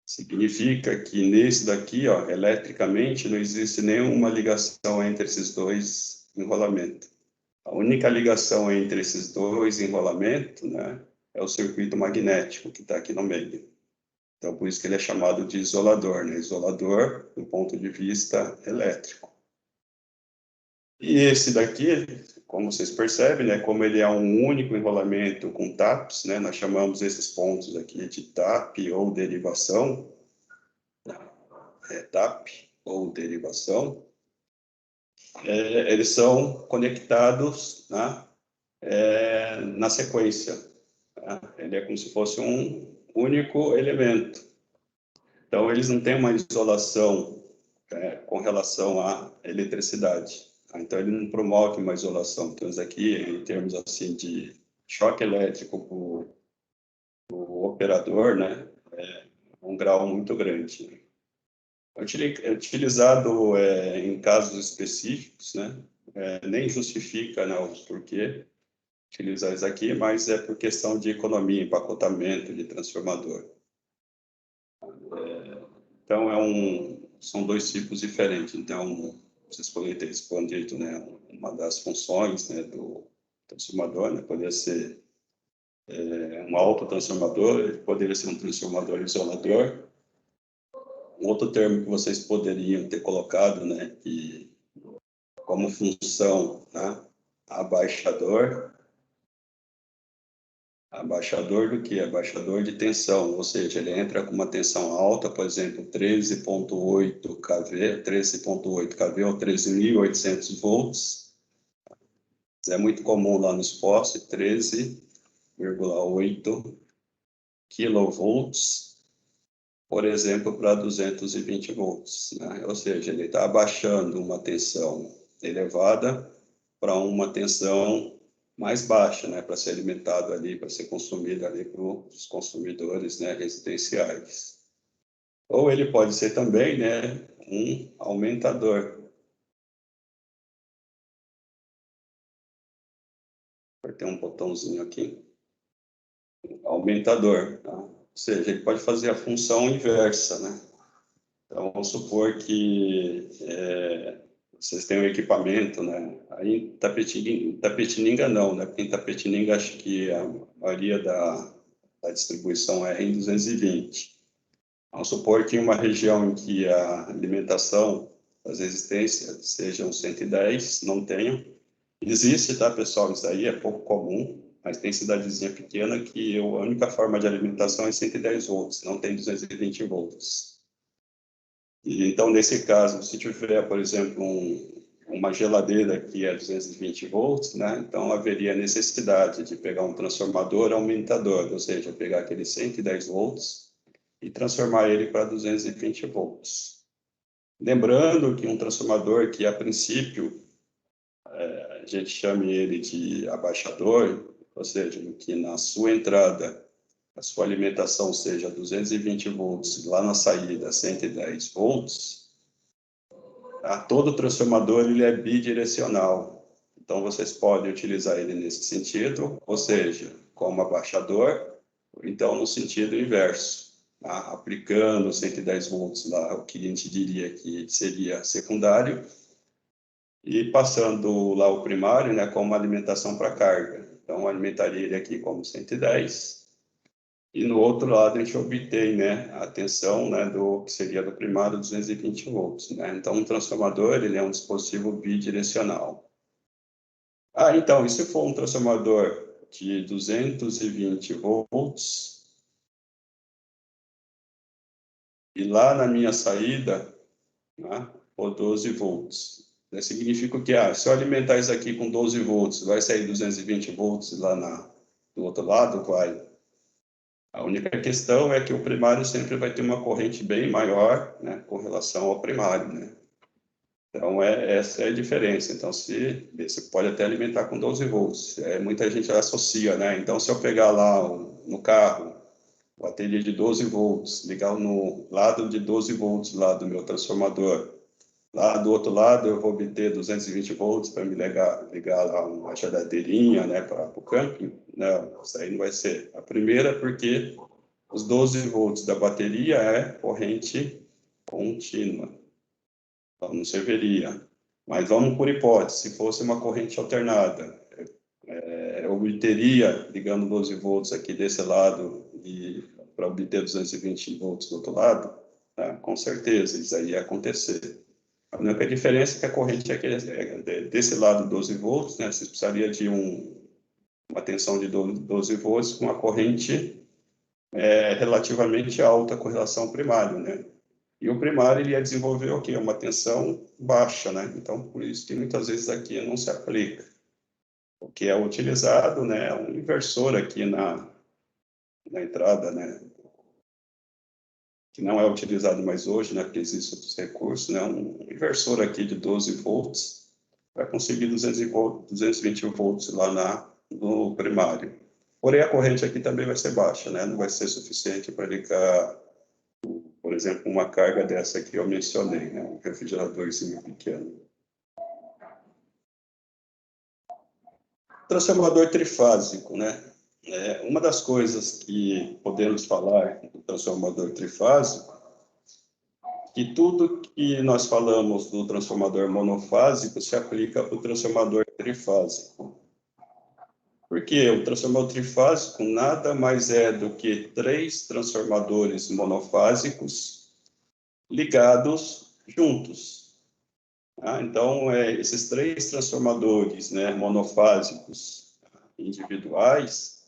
Significa que nesse daqui, ó, eletricamente, não existe nenhuma ligação entre esses dois enrolamentos. A única ligação entre esses dois enrolamentos, né, é o circuito magnético que está aqui no meio. Então, por isso que ele é chamado de isolador, né? Isolador do ponto de vista elétrico. E esse daqui, como vocês percebem, né, como ele é um único enrolamento com taps, né, nós chamamos esses pontos aqui de tap ou derivação, tap ou derivação, eles são conectados, né, na sequência. Né? Ele é como se fosse um único elemento. Então, eles não têm uma isolação com relação à eletricidade. Tá? Então, ele não promove uma isolação. Então, isso aqui, em termos assim de choque elétrico para o operador, né, é um grau muito grande. Né? É utilizado em casos específicos, né, nem justifica, né, o porquê utilizar isso aqui, mas é por questão de economia, empacotamento de transformador. Então, são dois tipos diferentes. Então, vocês podem ter respondido, né, uma das funções, né, do transformador, né, poderia ser um autotransformador, poderia ser um transformador isolador. Um outro termo que vocês poderiam ter colocado, né, que como função, né, abaixador. Abaixador do que? Abaixador de tensão, ou seja, ele entra com uma tensão alta, por exemplo, 13,8 kV, 13,8 kV ou 13.800 volts. É muito comum lá nos postes, 13,8 kilovolts, por exemplo, para 220 volts. Né? Ou seja, ele está abaixando uma tensão elevada para uma tensão mais baixa, né, para ser alimentado ali, para ser consumido ali para os consumidores, né, residenciais. Ou ele pode ser também, né, um aumentador. Vai ter um botãozinho aqui. Aumentador. Tá? Ou seja, ele pode fazer a função inversa, né? Então, vamos supor que vocês têm um equipamento, né? Aí em Tapetininga não, né? Porque em Tapetininga acho que a maioria da distribuição é em 220. Vamos supor que em uma região em que a alimentação das resistências sejam 110, não tenham. Existe, tá, pessoal? Isso aí é pouco comum, mas tem cidadezinha pequena que a única forma de alimentação é 110 volts, não tem 220 volts. E, então, nesse caso, se tiver, por exemplo, uma geladeira que é 220 volts, né? Então haveria necessidade de pegar um transformador aumentador, ou seja, pegar aqueles 110 volts e transformar ele para 220 volts. Lembrando que um transformador que, a princípio, a gente chame ele de abaixador, ou seja, que na sua entrada a sua alimentação seja 220 volts, lá na saída 110 volts, tá? Todo transformador ele é bidirecional. Então, vocês podem utilizar ele nesse sentido, ou seja, como abaixador, ou então no sentido inverso, tá? Aplicando 110 volts lá, o que a gente diria que seria secundário, e passando lá o primário, né, como alimentação para carga. Então, alimentaria ele aqui como 110, e no outro lado a gente obtém, né, a tensão, né, do que seria do primário 220 volts, né? Então, um transformador, ele é um dispositivo bidirecional. Então, e se for um transformador de 220 volts, e lá na minha saída, né, for 12 volts. Significa que, se eu alimentar isso aqui com 12 volts, vai sair 220 volts lá do outro lado? Vai. A única questão é que o primário sempre vai ter uma corrente bem maior, né, com relação ao primário, né? Então, essa é a diferença. Então, você pode até alimentar com 12 volts. Muita gente associa, né? Então, se eu pegar lá no carro, o bateria de 12 volts, ligar no lado de 12 volts lá do meu transformador, lá do outro lado eu vou obter 220 volts para me ligar lá uma geladeirinha, né, para o camping. Não, isso aí não vai ser. A primeira é porque os 12 volts da bateria é corrente contínua. Então, não serviria. Mas vamos por hipótese, se fosse uma corrente alternada, eu obteria, ligando 12 volts aqui desse lado e para obter 220 volts do outro lado, tá? Com certeza, isso aí ia acontecer. A única diferença é que a corrente é desse lado 12 volts, né? Você precisaria de uma tensão de 12 volts com uma corrente relativamente alta com relação ao primário, né? E o primário ele ia desenvolver o quê? Uma tensão baixa, né? Então, por isso que muitas vezes aqui não se aplica. O que é utilizado, né, é um inversor aqui na entrada, né, que não é utilizado mais hoje, né, porque existem outros recursos, né, um inversor aqui de 12 volts para conseguir 220 volts lá no primário. Porém, a corrente aqui também vai ser baixa, né, não vai ser suficiente para ligar, por exemplo, uma carga dessa que eu mencionei, né, um refrigeradorzinho pequeno. Transformador trifásico, né? Uma das coisas que podemos falar do transformador trifásico, que tudo que nós falamos do transformador monofásico se aplica para o transformador trifásico. Porque o transformador trifásico nada mais é do que 3 transformadores monofásicos ligados juntos. Então, esses 3 transformadores, né, monofásicos individuais,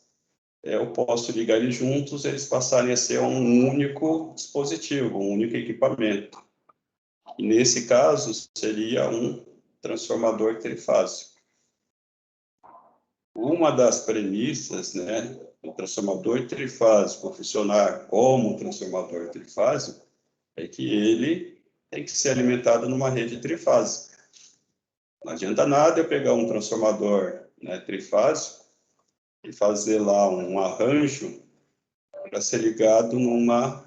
eu posso ligar eles juntos, eles passarem a ser um único dispositivo, um único equipamento. E nesse caso, seria um transformador trifásico. Uma das premissas, né, do transformador trifásico funcionar como um transformador trifásico é que ele tem que ser alimentado numa rede trifásica. Não adianta nada eu pegar um transformador, né, trifásico e fazer lá um arranjo para ser ligado numa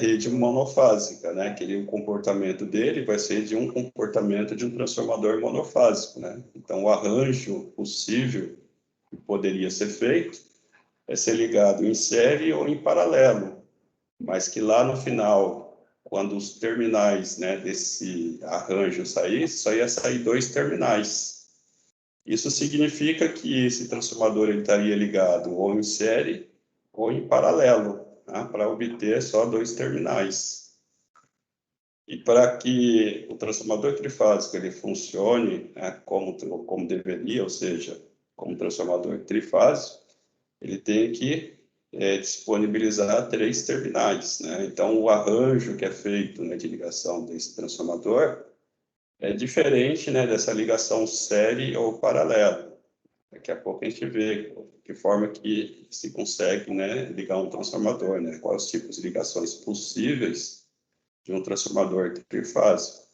rede monofásica, né? Que o comportamento dele vai ser de um comportamento de um transformador monofásico, né? Então, o arranjo possível que poderia ser feito é ser ligado em série ou em paralelo, mas que lá no final, quando os terminais, né, desse arranjo saíssem, só ia sair 2 terminais. Isso significa que esse transformador ele estaria ligado ou em série ou em paralelo, né, para obter só 2 terminais. E para que o transformador trifásico ele funcione, né, como deveria, ou seja, como transformador trifásico, ele tem que disponibilizar 3 terminais, né? Então, o arranjo que é feito, né, de ligação desse transformador é diferente, né, dessa ligação série ou paralelo. Daqui a pouco a gente vê de que forma que se consegue, né, ligar um transformador, né? Quais os tipos de ligações possíveis de um transformador trifásico,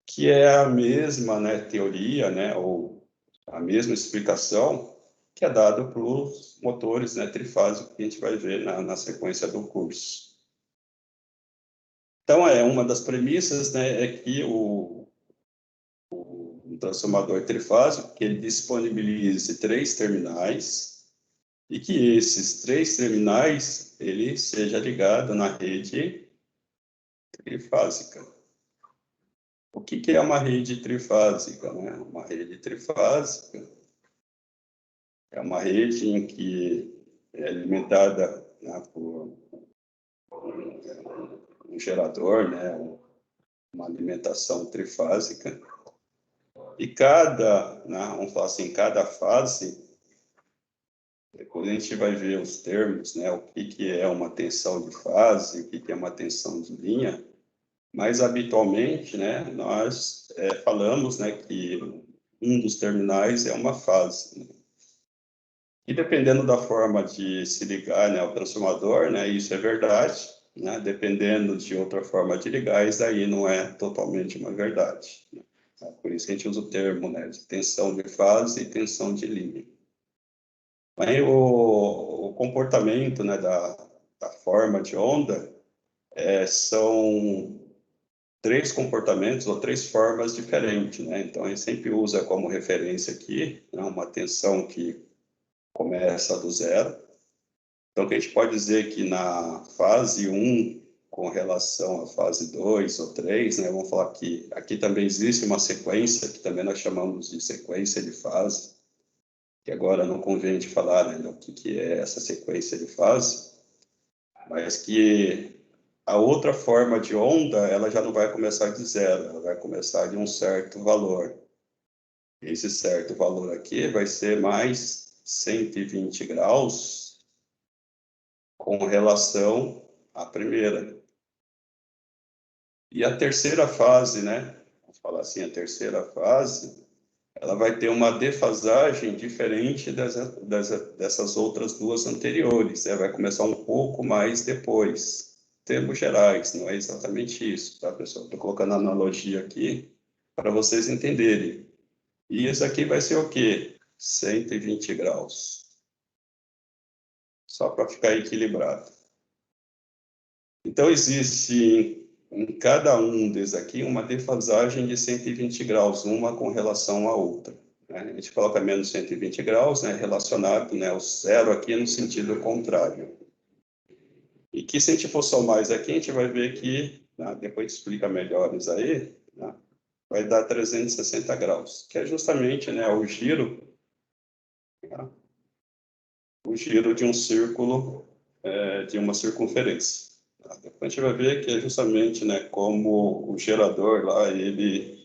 que é a mesma, né, teoria, né, ou a mesma explicação que é dada para os motores, né, trifásicos que a gente vai ver na sequência do curso. Então, uma das premissas, né, é que o transformador trifásico que ele disponibilize 3 terminais e que esses 3 terminais ele seja ligado na rede trifásica. O que é uma rede trifásica, né? Uma rede trifásica é uma rede em que é alimentada, né, por um gerador, né, uma alimentação trifásica, e vamos falar assim, cada fase, depois a gente vai ver os termos, né, o que é uma tensão de fase, o que é uma tensão de linha, mas habitualmente, né, nós falamos, né, que um dos terminais é uma fase, né? E dependendo da forma de se ligar, né, ao transformador, né, isso é verdade, né, dependendo de outra forma de ligar, isso aí não é totalmente uma verdade, né? Por isso que a gente usa o termo, né, de tensão de fase e tensão de linha. Aí o comportamento, né, da forma de onda são 3 comportamentos ou 3 formas diferentes, né? Então a gente sempre usa como referência aqui, né, uma tensão que começa do zero. Então, o que a gente pode dizer que na fase 1, com relação à fase 2 ou 3, né, vamos falar que aqui também existe uma sequência, que também nós chamamos de sequência de fase, que agora não convém de falar, né, o que é essa sequência de fase, mas que a outra forma de onda, ela já não vai começar de zero, ela vai começar de um certo valor. Esse certo valor aqui vai ser mais 120 graus com relação à primeira. E a terceira fase, né? Vamos falar assim, a terceira fase, ela vai ter uma defasagem diferente dessas outras duas anteriores. Ela vai começar um pouco mais depois. Termos gerais, não é exatamente isso, tá, pessoal? Estou colocando analogia aqui para vocês entenderem. E isso aqui vai ser o quê? 120 graus. Só para ficar equilibrado. Então, existe em cada um desses aqui uma defasagem de 120 graus, uma com relação à outra. Né? A gente coloca menos 120 graus, né, relacionado, né, o zero aqui no sentido contrário. E que se a gente for somar isso aqui, a gente vai ver que, né, depois explica melhor isso aí, né, vai dar 360 graus, que é justamente, né, o giro, né, o giro de um círculo, de uma circunferência. A gente vai ver que é justamente, né, como o gerador lá, ele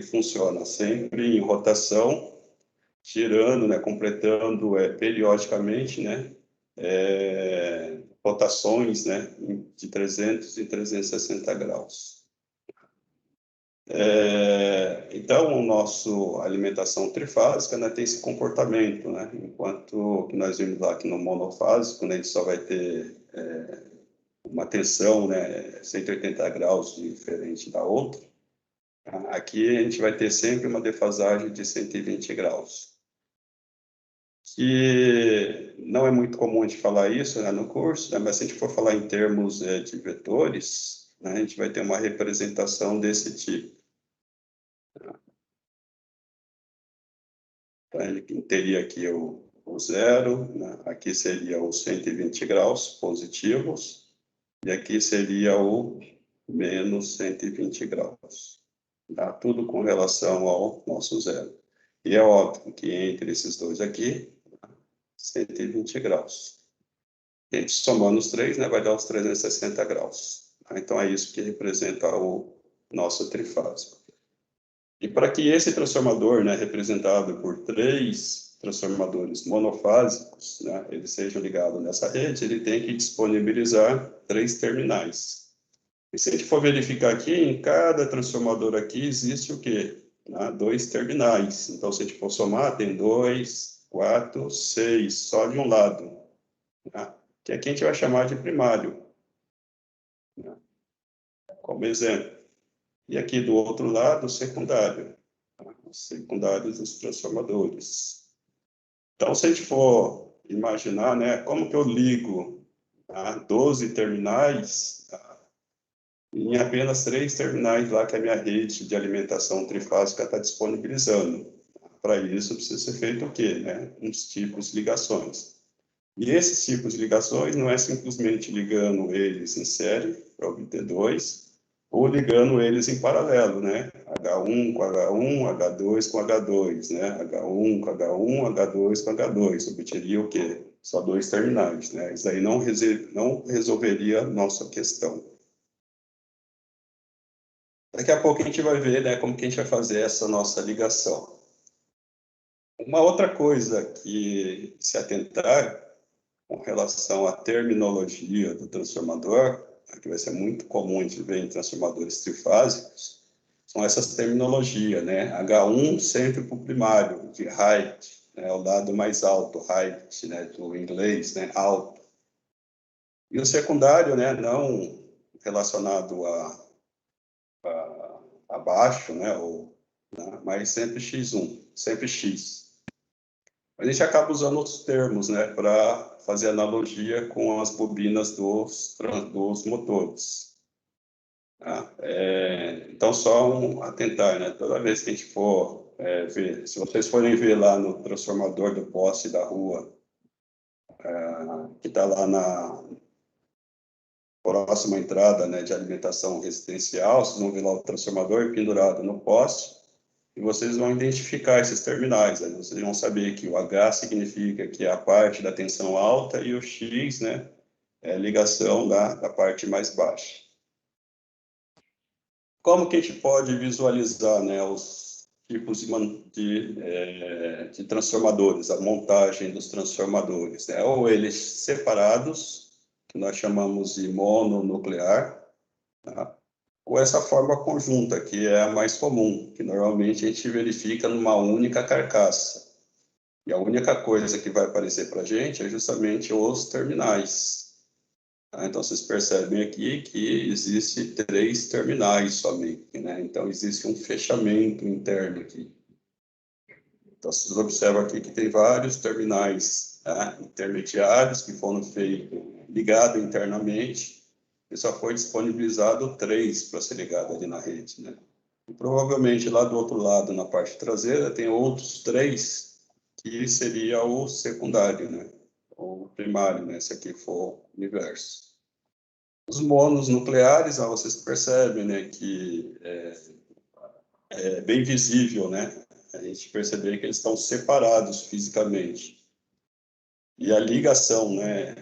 funciona sempre em rotação, girando, né, completando periodicamente, né, rotações, né, de 300 e 360 graus. Então, o nosso alimentação trifásica, né, tem esse comportamento, né, enquanto que nós vimos lá que no monofásico, né, a gente só vai ter uma tensão, né, 180 graus diferente da outra. Aqui a gente vai ter sempre uma defasagem de 120 graus. Que não é muito comum a gente falar isso, né, no curso, né, mas se a gente for falar em termos de vetores, né, a gente vai ter uma representação desse tipo. Então, ele teria aqui o zero, né, aqui seria os 120 graus positivos, e aqui seria o menos 120 graus. Tá? Tudo com relação ao nosso zero. E é óbvio que entre esses dois aqui, 120 graus. A gente somando os três, né, vai dar os 360 graus. Tá? Então, é isso que representa o nosso trifásico. E para que esse transformador, né, representado por três transformadores monofásicos, né, ele seja ligado nessa rede, ele tem que disponibilizar três terminais. E se a gente for verificar aqui, em cada transformador aqui existe o quê? Dois terminais. Então, se a gente for somar, tem 2, 4, 6, só de um lado. Tá? Que aqui a gente vai chamar de primário, né, como exemplo. E aqui do outro lado, secundário. Tá? Os secundários dos transformadores. Então, se a gente for imaginar, né, como que eu ligo 12 terminais, em apenas 3 terminais lá que a minha rede de alimentação trifásica está disponibilizando. Para isso, precisa ser feito o quê? Né? Uns tipos de ligações. E esses tipos de ligações não é simplesmente ligando eles em série, para obter 2, ou ligando eles em paralelo, né? H1 com H1, H2 com H2, né? H1 com H1, H2 com H2. Obteria o quê? Só 2 terminais, né? Isso aí não resolveria a nossa questão. Daqui a pouco a gente vai ver, né, como que a gente vai fazer essa nossa ligação. Uma outra coisa que se atentar com relação à terminologia do transformador, que vai ser muito comum a gente ver em transformadores trifásicos, são essas terminologias, né? H1 sempre para o primário, de height, né, o lado mais alto, height, né, do inglês, né, alto. E o secundário, né, não relacionado a baixo, né, mas sempre X1, sempre X. A gente acaba usando outros termos, né, para fazer analogia com as bobinas dos motores. Tá? Então, só atentar, né, toda vez que a gente for ver. Se vocês forem ver lá no transformador do poste da rua, que está lá na próxima entrada, né, de alimentação residencial, vocês vão ver lá o transformador pendurado no poste, e vocês vão identificar esses terminais. Aí vocês vão saber que o H significa que é a parte da tensão alta e o X, né, é a ligação da parte mais baixa. Como que a gente pode visualizar, né, os tipos de transformadores, a montagem dos transformadores, né? Ou eles separados, que nós chamamos de mononuclear, tá? Ou essa forma conjunta, que é a mais comum, que normalmente a gente verifica numa única carcaça. E a única coisa que vai aparecer para a gente é justamente os terminais. Então, vocês percebem aqui que existe 3 terminais somente, né? Então, existe um fechamento interno aqui. Então, vocês observam aqui que tem vários terminais, tá, intermediários que foram feitos, ligados internamente, e só foi disponibilizado 3 para ser ligado ali na rede, né? E provavelmente lá do outro lado, na parte traseira, tem outros 3 que seria o secundário, né? Ou o primário, né? Se aqui for o universo. Os monos nucleares, vocês percebem, né, que é bem visível, né? A gente percebe que eles estão separados fisicamente. E a ligação, né,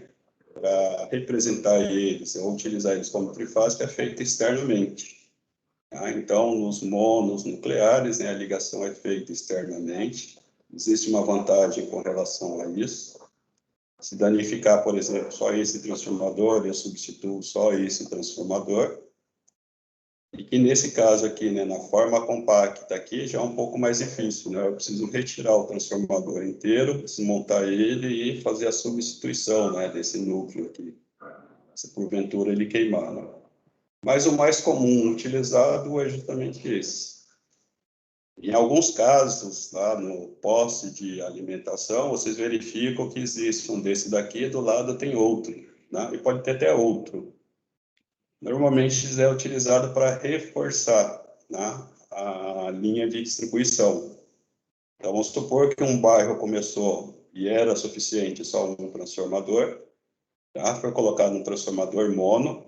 para representar eles, ou utilizar eles como trifásico, é feita externamente. Tá? Então, nos monos nucleares, né, a ligação é feita externamente. Existe uma vantagem com relação a isso. Se danificar, por exemplo, só esse transformador, eu substituo só esse transformador. E que nesse caso aqui, né, na forma compacta aqui, já é um pouco mais difícil, né? Eu preciso retirar o transformador inteiro, desmontar ele e fazer a substituição, né, desse núcleo aqui, se porventura ele queimar, né? Mas o mais comum utilizado é justamente esse. Em alguns casos, lá no poste de alimentação, vocês verificam que existe um desse daqui, do lado tem outro, né? E pode ter até outro. Normalmente é utilizado para reforçar, né, a linha de distribuição. Então, vamos supor que um bairro começou e era suficiente só um transformador, tá? Foi colocado um transformador mono,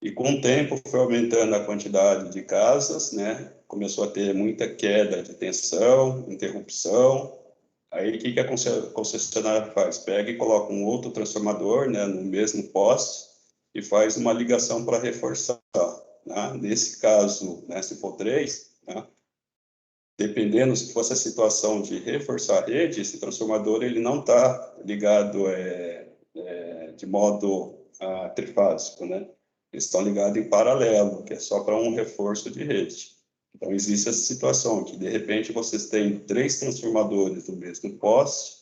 e com o tempo foi aumentando a quantidade de casas, né? Começou a ter muita queda de tensão, interrupção. Aí, o que a concessionária faz? Pega e coloca um outro transformador, né, no mesmo poste, e faz uma ligação para reforçar, né? Nesse caso, né, se for 3, né, dependendo se fosse a situação de reforçar a rede, esse transformador ele não está ligado de modo trifásico, né? Eles estão ligados em paralelo, que é só para um reforço de rede. Então, existe essa situação que, de repente, vocês têm 3 transformadores do mesmo poste,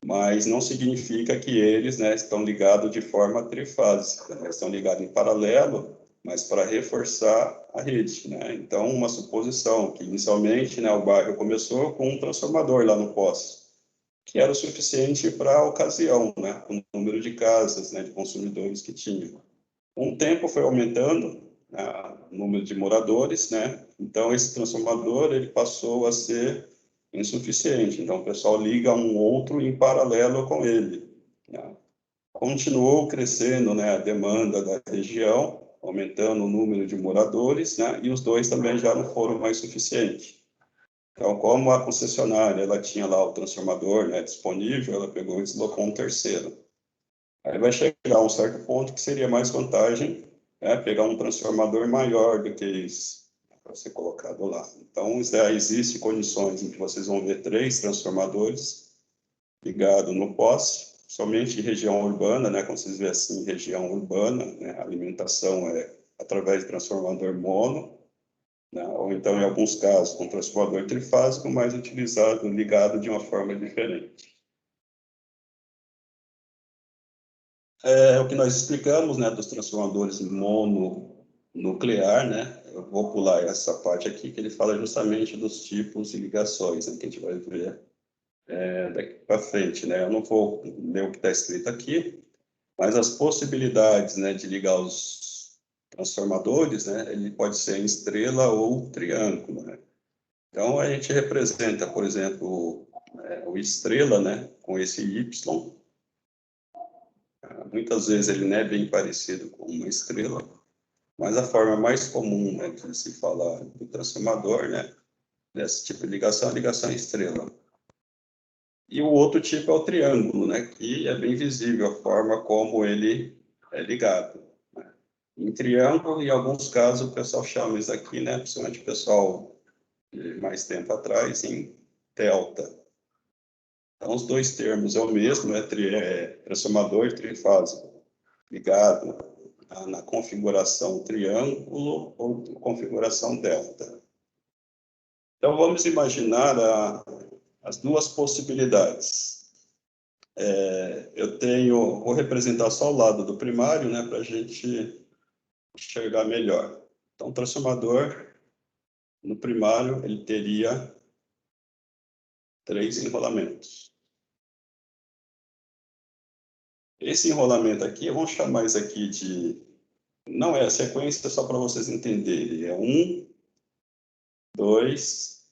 mas não significa que eles, né, estão ligados de forma trifásica, né? Estão ligados em paralelo, mas para reforçar a rede, né? Então, uma suposição que inicialmente, né, o bairro começou com um transformador lá no poste, que era o suficiente para a ocasião, né, com o número de casas, né, de consumidores que tinha. Com o tempo foi aumentando, né, o número de moradores, né? Então, esse transformador ele passou a ser insuficiente. Então, o pessoal liga um outro em paralelo com ele, né? Continuou crescendo, né, a demanda da região, aumentando o número de moradores, né, e os dois também já não foram mais suficientes. Então, como a concessionária ela tinha lá o transformador, né, disponível, ela pegou e deslocou um terceiro. Aí vai chegar a um certo ponto que seria mais vantagem, né, pegar um transformador maior do que esse para ser colocado lá. Então, existem condições em que vocês vão ver 3 transformadores ligados no poste, somente em região urbana, né, como vocês veem assim, região urbana, né, a alimentação é através de transformador mono, né, ou então, em alguns casos, com transformador trifásico, mas utilizado, ligado de uma forma diferente. É o que nós explicamos, né, dos transformadores mononuclear, né? Eu vou pular essa parte aqui, que ele fala justamente dos tipos de ligações, né, que a gente vai ver daqui para frente, né? Eu não vou ler o que está escrito aqui, mas as possibilidades, né, de ligar os transformadores, né, ele pode ser em estrela ou triângulo, né? Então, a gente representa, por exemplo, o estrela, né, com esse Y. Muitas vezes ele não é bem parecido com uma estrela, mas a forma mais comum, né, de se falar do transformador, né, desse tipo de ligação, é a ligação estrela. E o outro tipo é o triângulo, né, que é bem visível a forma como ele é ligado. Né. Em triângulo, em alguns casos, o pessoal chama isso aqui, né, principalmente o pessoal de mais tempo atrás, em delta. Então, os dois termos é o mesmo, transformador trifásico ligado na configuração triângulo ou configuração delta. Então, vamos imaginar as duas possibilidades. Vou representar só o lado do primário, né, para a gente enxergar melhor. Então, o transformador, no primário, ele teria 3 enrolamentos. Esse enrolamento aqui, vamos chamar isso aqui de... Não é a sequência, só para vocês entenderem. É 1, 2,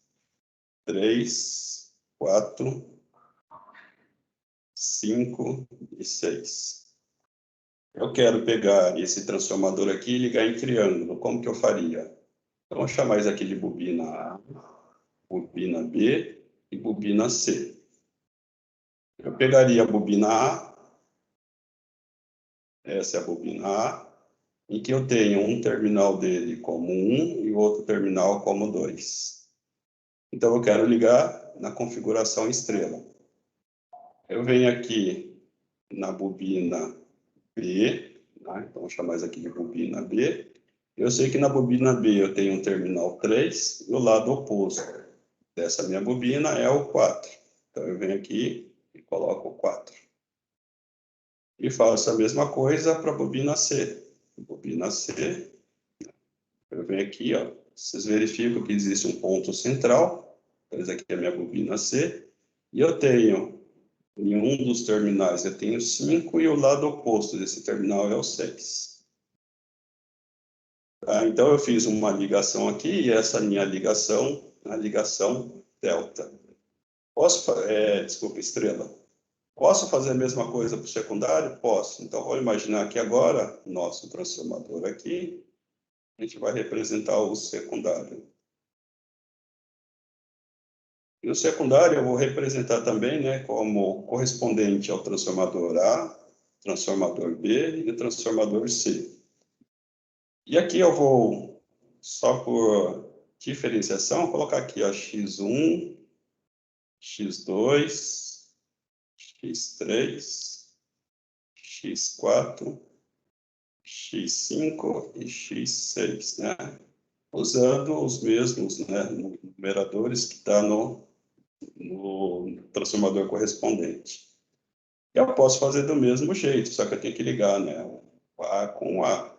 3, 4, 5 e 6. Eu quero pegar esse transformador aqui e ligar em triângulo. Como que eu faria? Então, vou chamar isso aqui de bobina A, bobina B e bobina C. Eu pegaria a bobina A, essa é a bobina A, em que eu tenho um terminal dele como 1 e o outro terminal como 2. Então, eu quero ligar na configuração estrela. Eu venho aqui na bobina B, né? Então, vou chamar isso aqui de bobina B. Eu sei que na bobina B eu tenho um terminal 3 e o lado oposto dessa minha bobina é o 4. Então, eu venho aqui e coloco o 4. E faço a mesma coisa para a bobina C. Bobina C, eu venho aqui, ó, vocês verificam que existe um ponto central. Então, essa aqui é a minha bobina C. E eu tenho, em um dos terminais, eu tenho 5 e o lado oposto desse terminal é o 6. Então, eu fiz uma ligação aqui e essa minha ligação, a ligação delta. Desculpa, estrela. Posso fazer a mesma coisa para o secundário? Posso. Então, vou imaginar que agora, nosso transformador aqui, a gente vai representar o secundário. E o secundário eu vou representar também, né, como correspondente ao transformador A, transformador B e transformador C. E aqui eu vou, só por diferenciação, colocar aqui ó, X1, X2, X3, X4, X5 e X6, né? Usando os mesmos, né, numeradores que está no transformador correspondente. Eu posso fazer do mesmo jeito, só que eu tenho que ligar, né, o A com o A.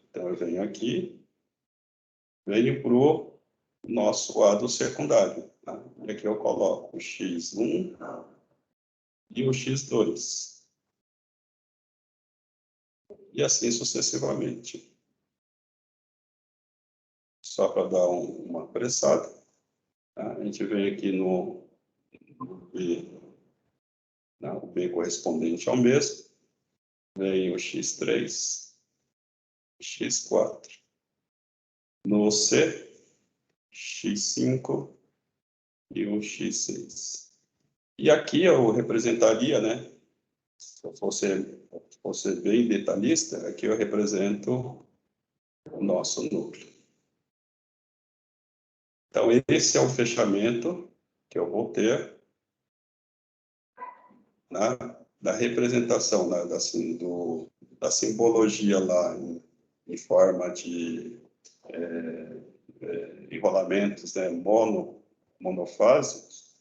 Então, eu venho aqui, venho para o nosso A do secundário. Tá? E aqui eu coloco o X1 e o X2. E assim sucessivamente. Só para dar uma apressada. Tá? A gente vem aqui no B, né? O B correspondente ao mesmo. Vem o X3, X4. No C, X5 e o X6. E aqui eu representaria, né? Se eu fosse bem detalhista, aqui eu represento o nosso núcleo. Então, esse é o fechamento que eu vou ter da representação, da simbologia lá em forma de enrolamentos, né, monofásicos.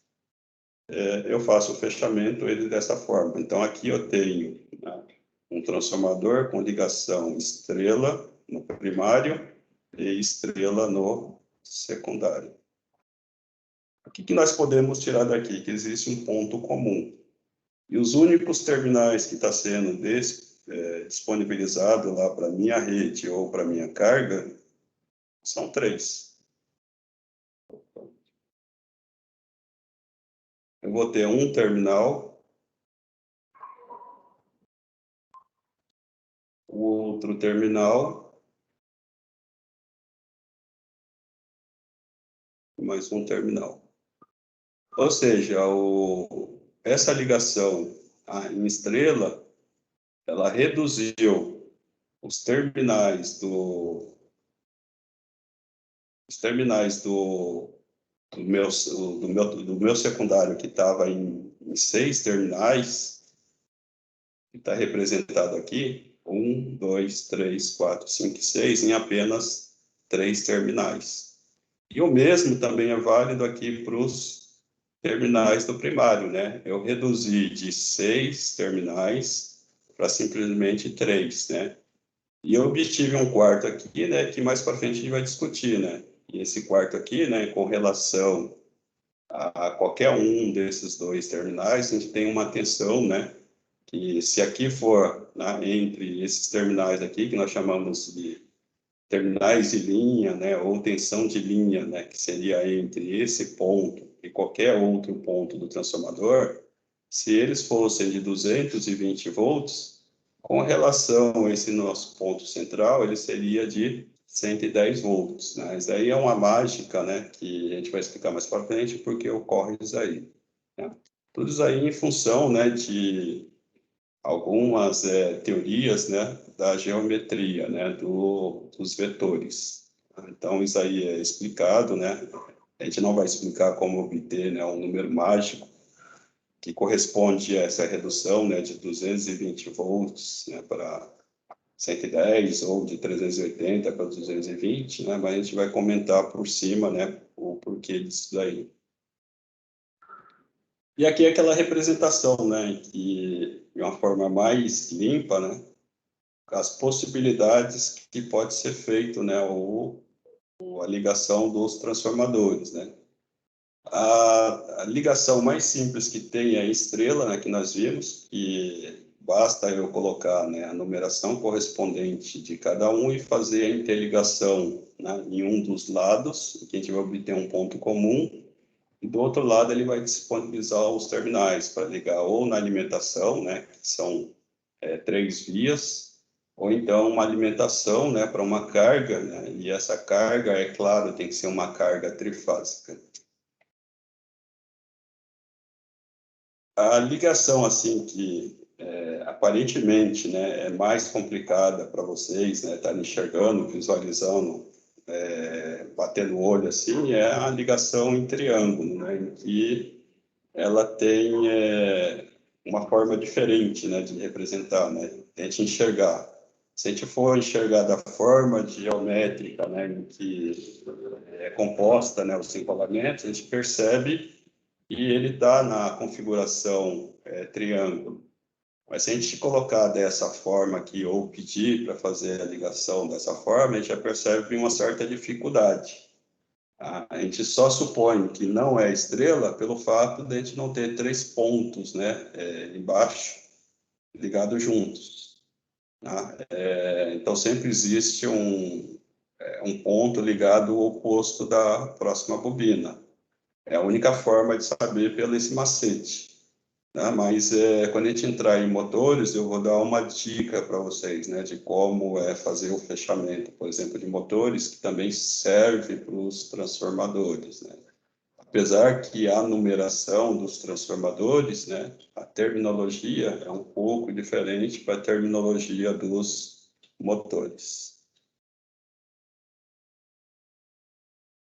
Eu faço o fechamento ele dessa forma. Então, aqui eu tenho, né, um transformador com ligação estrela no primário e estrela no secundário. O que nós podemos tirar daqui? Que existe um ponto comum. E os únicos terminais que está sendo disponibilizado lá para minha rede ou para minha carga são 3. eu vou ter um terminal, o outro terminal, mais um terminal. Ou seja, essa ligação em estrela, ela reduziu os terminais do meu secundário, que estava em 6 terminais, que está representado aqui, 1, 2, 3, 4, 5, 6, em apenas 3 terminais. E o mesmo também é válido aqui para os terminais do primário, né? Eu reduzi de 6 terminais para simplesmente 3, né? E eu obtive um quarto aqui, né, que mais para frente a gente vai discutir, né? E esse quarto aqui, né, com relação a qualquer um desses dois terminais, a gente tem uma tensão, né, que se aqui for, né, entre esses terminais aqui, que nós chamamos de terminais de linha, né, ou tensão de linha, né, que seria entre esse ponto e qualquer outro ponto do transformador, se eles fossem de 220 volts, com relação a esse nosso ponto central, ele seria de 110 volts, né? Isso aí é uma mágica, né, que a gente vai explicar mais para frente, porque ocorre isso aí, né? Tudo isso aí em função, né, de algumas teorias, né, da geometria, né, dos vetores. Então, isso aí é explicado, né? A gente não vai explicar como obter, né, um número mágico que corresponde a essa redução, né, de 220 volts, né, para 110 ou de 380 para 220, né, mas a gente vai comentar por cima, né, o porquê disso daí. E aqui é aquela representação, né, que de uma forma mais limpa, né, as possibilidades que pode ser feito, né, a ligação dos transformadores, né. A ligação mais simples que tem é a estrela, né, que nós vimos, e basta eu colocar, né, a numeração correspondente de cada um e fazer a interligação, né, em um dos lados, que a gente vai obter um ponto comum, e do outro lado ele vai disponibilizar os terminais para ligar ou na alimentação, né, que são 3 vias, ou então uma alimentação, né, para uma carga, né, e essa carga, é claro, tem que ser uma carga trifásica. A ligação, assim, que aparentemente, né, é mais complicada para vocês, né, estarem enxergando, visualizando, batendo o olho, assim, é a ligação em triângulo, né, em que ela tem uma forma diferente, né, de representar, né, a gente enxergar. Se a gente for enxergar da forma geométrica, né, em que é composta, né, os encolamentos, a gente percebe e ele está na configuração triângulo. Mas se a gente colocar dessa forma aqui, ou pedir para fazer a ligação dessa forma, a gente já percebe uma certa dificuldade. A gente só supõe que não é estrela pelo fato de a gente não ter 3 pontos, né, embaixo, ligados juntos. Tá? Então, sempre existe um ponto ligado ao oposto da próxima bobina. É a única forma de saber pelo esse macete. Né? Mas quando a gente entrar em motores, eu vou dar uma dica para vocês, né, de como fazer o fechamento, por exemplo, de motores, que também serve para os transformadores, né? Apesar que a numeração dos transformadores, né, a terminologia é um pouco diferente para a terminologia dos motores.